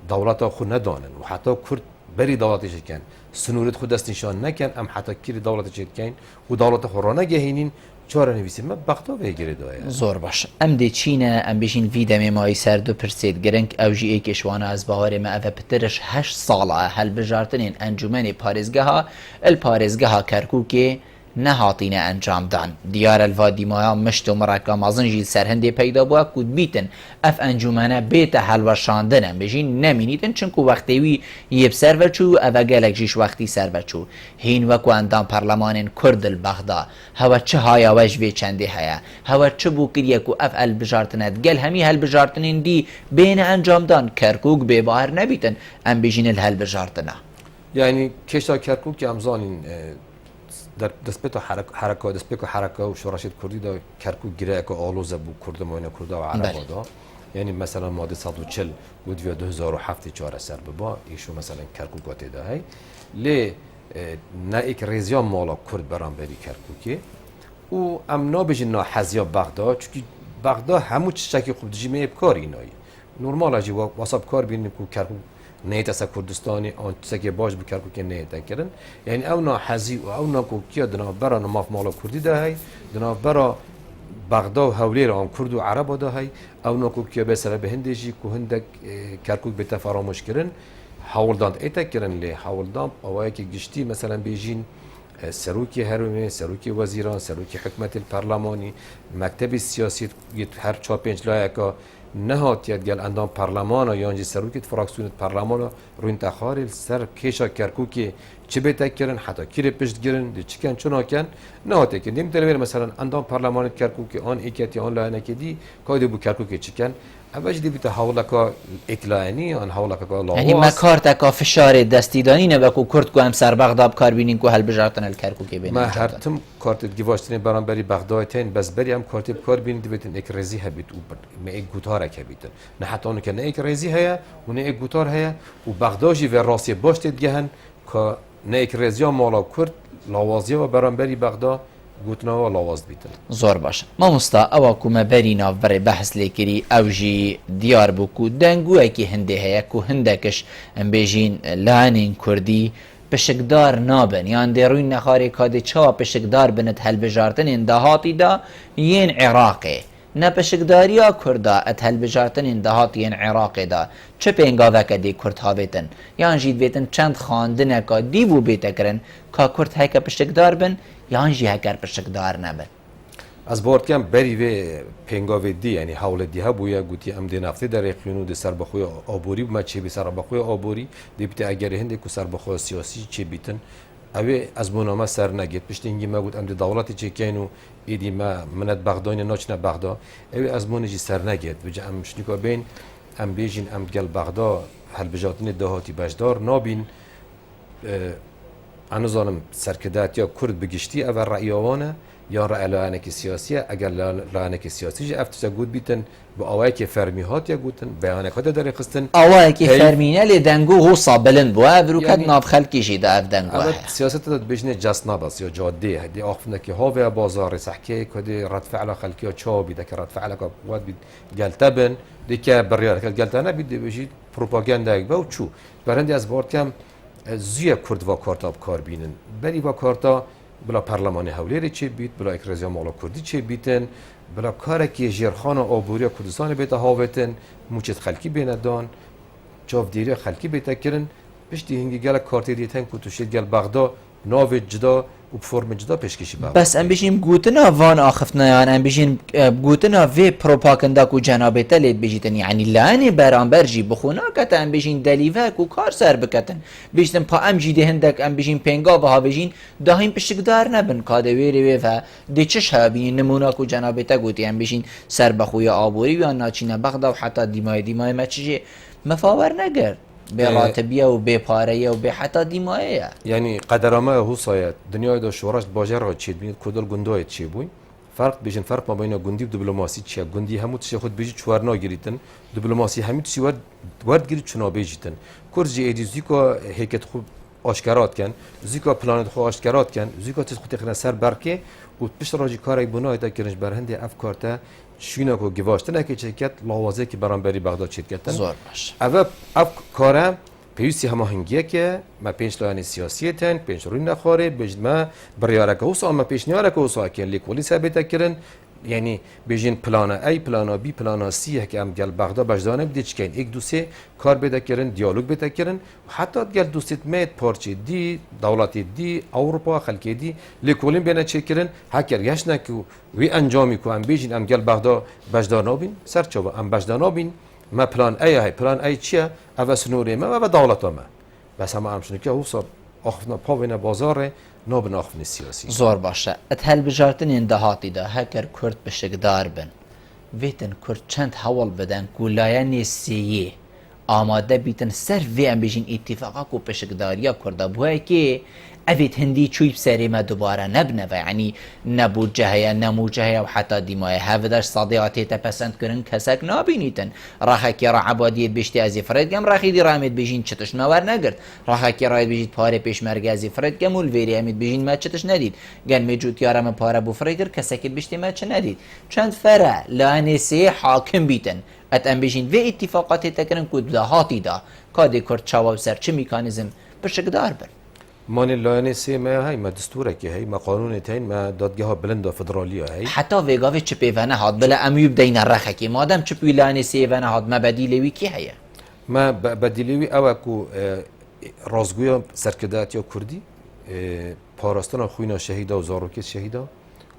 دولت خود ندانن و حتی کرد بری دولتش کن سنورت خود دست نشان نکن ام حتی کی دولتش کن و دولت خود را نگهینین چهار نویسه ما بغداد وگیره دایا زور باش ام دی چینه ام بیشین ویدم مای سر دو پرسید گرنگ او جی ایکشوانه از بهار ما اوه پترش 8 ساله هل بجارتنین انجمن پارزگه ها الپارزگه ها کرکوکه نهاتینه انجام دان دیار الوادی مایا مشت و مرکا مازن جیل سرهنده پیدا بوا کود بیتن اف انجمنه بیت حلوشاندنم بجین نمینیدن چنکو وقتی وی یب سروچو او گلک جیش وقتی سروچو هین وکو اندام پرلمان کرد البغداد هوا چه هایا وجوی چنده هیا هوا چه بو کریه کو اف البجارتنت گل همی هلبجارتنین دی بین انجام دان کرکوک به باهر نبیتن ام بجین الهلبجارتنه یعنی کشتا کرکوک که امزانین در دسپیتو حرکات و شورشید کردی دا کرکو گیره که آلوزه بو کرد ماینه کرده و عربا دا یعنی مثلا ماده 140 بود و 2007 4 سر ببا ایشو مثلا کرکوک ده هی لی نه ایک ریزیا مالا کرد برام بری کرکوکی و ام نابجی نا حزیا بغداد چونکی بغداد همو چشکی خوب دجیمه بکار اینایی نورمال اجی واسب کار بینیم کو کرکوک نیت از کردستانی آن چیزی باش بکرد که نیت کردن یعنی اونا حزی و اونا کو کیا دنا برا نماف مالا کردی ده هی دنا برا بغداد و حولی آن کرد و عرب ده هی اونا کو کیا به سبب هندیجی کو هندک کرکوک به فراموش کردن حولدان ایت کردن لی حولدان اوای که گشتی مثلا بیجین سروکی هرمی سروکی وزیران سروکی حکمت الپارلمانی مکتب سیاسی هر 4-5 لایکا نهات یاد گل اندام پارلمان یا انجی سروکیت فراکسیون پارلمان رو انتخاری سر کیشا کرکوکی چه بیت کردن حتی کی پشت گرن دی چیکن چون کن نهات که نیم دلویر مثلا اندام پارلمان کرکوکی آن ایکتی آن لانه که دی کاید بو کرکوکی چیکن اوج دی بیت حولکا اطلاعی آن حولکا لاواز یعنی مکارت کا فشار دستیدانی نه بکو کرد کو هم سر بغداد کار بینین کو هل بجارتن الکرکوکی بین ما هر تم کارت گیواشتنی برام بری بغداد تین بس بری هم کارت کار بین دی بیتن یک رزی هبیت و ما یک گوتار کبیتن نه حتی اون که نه یک رزی هیا و نه یک گوتار هیا و بغدادی و راسی باشت دیگهن که نه یک رزیا مالا کرد لاوازی و برام بری بغداد گوتنا و لاواز بیتن زور باشه ما مستا او کومه برینا بر بحث لیکری او جی دیار بو کو دنگو کی هنده هيا کو هندکش ام بیجین لانین کردی پشکدار نابن یان دروین نخاری کادی چا پشکدار بنت هل بجارتن اندهاتی دا ین عراقی نه پشکداریا کردا ات هل بجارتن اندهاتی ین عراقی دا چه پینگاوه کدی کرد ها بیتن یان جید بیتن چند خاندنه کا دیبو بیتا کرن کا کرد هیکا پشکدار بن یان جی هکر پشکدار نبن از بورد کم بری و پنگاوی دی یعنی حول دی ها بویا گوتی ام دی نفتی در اقیانو دی سر بخوی آبوری ما چه بی سر بخوی آبوری دی بیت اگر هنده کو سر بخوی سیاسی چه بیتن اوی از بونامه سر نگید پشت اینگی ما گوت ام دی دولتی چه کینو ایدی ما منت بغداد ناچ نه بغداد اوی از بونجی سر نگید بجا ام شنیکا بین ام بیجین ام گل بغداد هل بجاتین دهاتی بجدار نابین انا ظالم سرکدات یا کرد بگشتی اول رأیوانه یا رأی لعنک سیاسیه اگر لعنک سیاسی جه افتش گود بیتن با آوای که فرمیات یا گوتن بیانک ها در قستن آوای که فرمینه لی دنگو هو صابلن بوا بروکت ناف خلکی جیده اف دنگو اما سیاست داد بجنه جس نباس یا جاده هدی آخفنه که هاوی بازار سحکه کدی رد فعل خلکی ها چا بیده که رد فعل که واد بید گلتبن دی که بریار که گلتنه بیده بجید پروپاگاندا یک باو چو برندی از بارد کم زیه کرد و کارتا کار بینن بری با کارتا بلا پارلمان حولی چه بیت بلا اکرازیا مالا کردی چه بیتن بلا کاری که جرخان و آبوری کردستان بیت هاوتن موچت خلکی بیندان جاف دیری خلکی بیت کردن پشتی هنگی گل کارتی دیتن که توشید گل بغداد ناو جدا و فرم جدا پیشکشی باید بس ام بیشیم گوتنا وان آخفتنا یان ام بیشیم گوتنا وی پروپاگندا کو جنابتا لید بیجیتن یعنی لانی برانبر جی بخونا کتا ام بیشین دلیوه کو کار سر بکتن بیشتن پا ام جیده هندک ام بیشین پنگا و ها بیشین داهیم پشکدار نبن کاده ویری و دی چش ها بین نمونا کو جنابتا گوتی ام بیشین سر بخوی آبوری و ناچینه بغدا و حتی دیمای مچجه مفاور نگرد به راتبیه و به پاره و به حتی دیمایه یعنی قدرامه هو سایت دنیای دا شورش باجر را چید بینید کدل گندای چی بوی فرق بیشن فرق ما بین گندی و دیپلماسی چیه گندی همو تشی خود بیجی چوارنا گریتن دیپلماسی همین تشی ورد گرید چنا بیجیتن کرجی ایدی زیکا هیکت خوب آشکارات کن زیکا پلانت خو آشکارات کن زیکا تیز خود تخنا سر برکه و پیش راجی کاری بنای تا کرنج برهنده افکارته شینا کو گواشتن که چکت لاوازه که برام بری بغداد چیت کردن زور باش اول اف کارم پیوسی هماهنگیه که ما پنج لایه سیاسی تن پنج روی نخواره بجد ما بریاره که اوسا ما پیش نیاره که اوسا که لیکولی ثابت کردن یعنی بیشین پلان ای پلان بی پلان سی که ام گل بغداد بجدانه بده چکن یک دو سه کار بده کردن دیالوگ بده کردن حتی گل دو سه مت پارچه دی دولت دی اروپا خلکی دی لیکولین بینه چه کردن هکر یش نکو وی انجامی کو ام بیشین ام گل بغداد بجدانه بین سرچوبه ام بجدانه بین ما پلان ای چیه اوس نوری ما و دولت ما بس هم امشون که اوسا آخفنا پاوینه بازاره نابن آخفن سیاسی زور باشه ات هل بجارتن اندهاتی دا هکر کرد بشکدار بن ویتن کرد چند حوال بدن گولایه نیسیه ئامادە بیتن سەر vê em bêjin îtîfaqa ku pişikdariya Kurda bûyekê evê hindî çûyî serême dubare nebneve yanî nebûce heye nemûce heye û heta dîmaye hevdeş sadê tête pesend kirin kesek nabînîtin raxekê ra ebadiyê biştî ez ê firêdgem raxîdî ramêt bêjin çi tişt me wernegir raxekê rayê bêjît parê pêşmerge ez ê firêdgem û li vêrê em ê bêjin me çi tişt nedît gel mê cûtiyara me pare bû firêkir kesekê biştê me çi nedît çend fere li anêsê hakim bîtin et em bêjin vê îtîfaqa tête kirin ku di hatî da kadê Kurd çawa ser çi mîkanîzm pişikdar bin ماني لايني سي ما هاي ما دستورك هاي ما قانونتين ما دادگاه بلند فدراليه هاي حتی ویگاوی چه پیوانه هاد بله امیوب دین رخکی مادم چه پیلانی سیوانه هاد ما بدیلوی کی هیا ما بدیلوی او کو رازگویا سرکدات یا کردی پاراستان خوینا شهیدا و زاروکیت شهیدا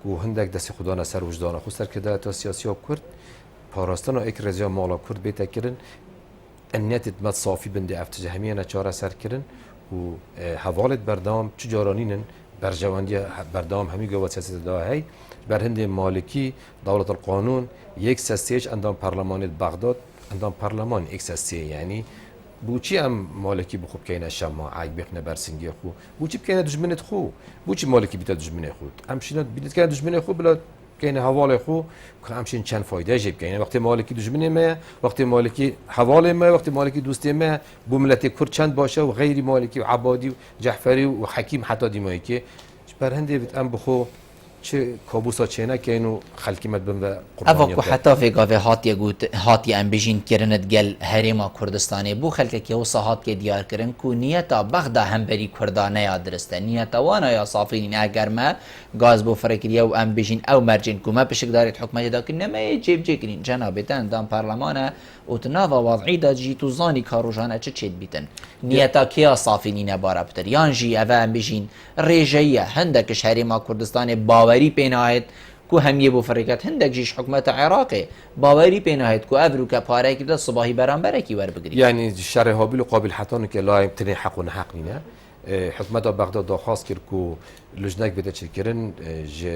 کو هندک دست خدا نسر وجدان خو سرکدات سیاسی کرد پاراستان اک رزیا مالا کرد بیت کرن انیت مت صافی بنده افتجه همین چاره سر کرن و حوالت بردام چه جارانینن برجواندی بردام همی گوات سیاست دا هی بر هند مالکی دولت القانون یک سستیج اندام پارلمان بغداد اندام پارلمان یک سستی یعنی بوچی ام مالکی بخوب کینه شما عیب بخنه برسنگی خو بوچی کینه دشمنت خو بوچی مالکی بیت دشمنه خود امشینات بیت کینه دشمنه خو بلا کینه حواله خو که همشین چند فایده جیب کینه وقتی مالکی دشمنه ما وقتی مالکی حواله ما وقتی مالکی دوستی ما بو ملت کرد چند باشه و غیر مالکی و عبادی و جعفری و حکیم حتی دیمایی که برهنده بیت ام بخو چه کابوسا چه نکینو خلکی مدبن و اوه کو حتی ویگاوی هاتی ام بجین کرند گل هریما کردستانی بو خلک که و صحات که دیار کرن کو نیتا بغدا هم بری کردانه یا درسته نیتا وانا یا صافین اگر ما گاز بو فرکریا و ام بجین او مرجین کو ما بشک دارید حکمت دا کنه ما جیب جیکرین جنابتان دام پارلمانه و تناوا وضعی دا جیتو زانی کاروجانه چه چید بیتن نیتا کیا صافینی نباره بتر یان جی اوه ام بجین ریجیه هندکش هریما کردستانی باوری پیناهید کو همیه بو فرقت هندک جیش حکومت عراقی باوری پیناهید کو افرو که پاره کی بده صباحی برانبره کی ور بگیری یعنی شرح هابیل و قابل حتانو که لا يمتنع حق و حق نینه حکومت بغداد درخواست کرد کو لجنک بده چکرن ج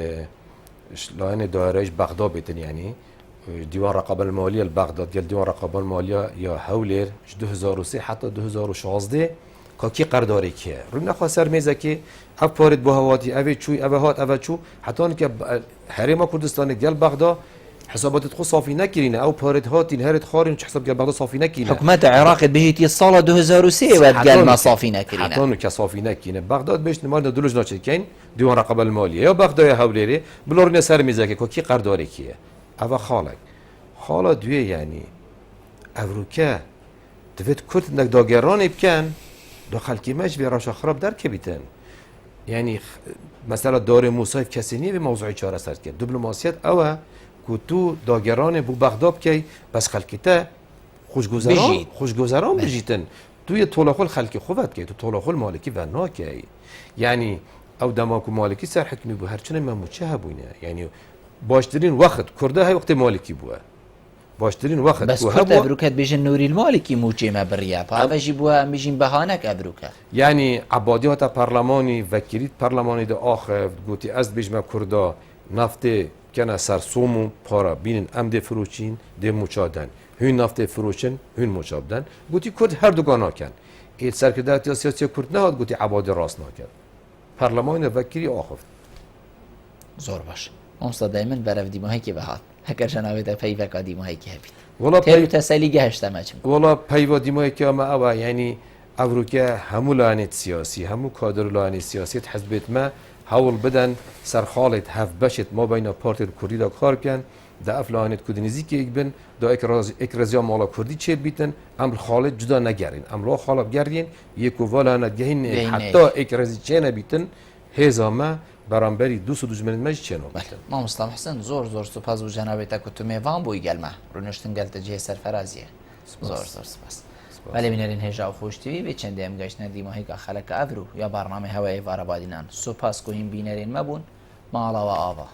لاین دایرهش بغداد بتن یعنی دیوان رقابه الماليه البغداد قال دیوان رقابه الماليه یا هولر 2003 حتی 2016 کی قرارداری که رو نخوا سر میزه که اف پارید با هواتی اوی چوی اوی هات اوی چو حتی که حریم کردستان گل بغداد حسابات خو صافی نکرینه او پارید هاتین هرت خارین چه حساب گل بغداد صافی نکرینه حکومت عراق بهیتی سال 2003 و گل ما صافی نکرینه حتی که صافی نکرینه بغداد بهش نمار دلوج ناچکین دیوان رقابه المالیه یا بغداد یا هولری بلورن سر میزه که کی قرارداری کیه اوی خاله دوی یعنی اوروکه دوید کرد نک داگران بکن داخل کیمش ویراش خراب در که بیتن یعنی مثلا دار موسی کسی نیه به موضوع چاره سر کرد دیپلماسیت اوه که تو داگران بو بغداد کی بس خلکیته خوشگذران بجیتن توی طولاخل خلکی خوبت کی تو طولاخل مالکی و ناکی یعنی او دماکو مالکی سر حکمی بو هرچنه مموچه هبوینه یعنی باشترین وقت کرده های وقت مالکی بوه باشترین وقت بس کرد ابروکت بیشن نوری المالکی موچه ما بریا پاوشی بوه میشین بهانک ابروکه یعنی عبادی هاتا پارلمانی وکیلیت پارلمانی دا آخر گوتی از بیشم کردا نفته کنه سر سومو پارا بینن ام ده فروچین ده موچادن هون نفته فروچن هون موچابدن گوتی کرد هر دوگان ناکن ایت سرکردت یا سیاسی کرد نهاد گوتی عبادی راست ناکن پارلمان وکیلی آخر زور باش ممستا دائما برف دیماهی که بهات هکر جنابه در پیوه که دیماهی که هبید ولا تیرو تسلی گهشته مچم ولا پیوه دیماهی که اما اوه یعنی اوروکه همو لعنت سیاسی همو کادر لعنت سیاسی حزبت ما حول بدن سر خالت هف بشت ما بین پارتی کردی دا کار کن دا اف لعنت کدنیزی که ایک بن دا اکرازیا مالا کردی چه بیتن امر خالت جدا نگرین امر خالب گردین یکو والا نگهین حتی اکرازی چه نبیتن هزا ما برانبری دوست و دشمن ماش چنو ما مصطفی حسن زور سپاس و جنابت کو تو میوان بوی گلمه رونشتن گلت جه سرفرازیه زور سپاس ولی بینرین هجا و خوش تیوی به چنده ام گشت دیماهی که خلق افرو یا برنامه هوای واربادینان سپاس کو این بینرین مبون مالا و آوا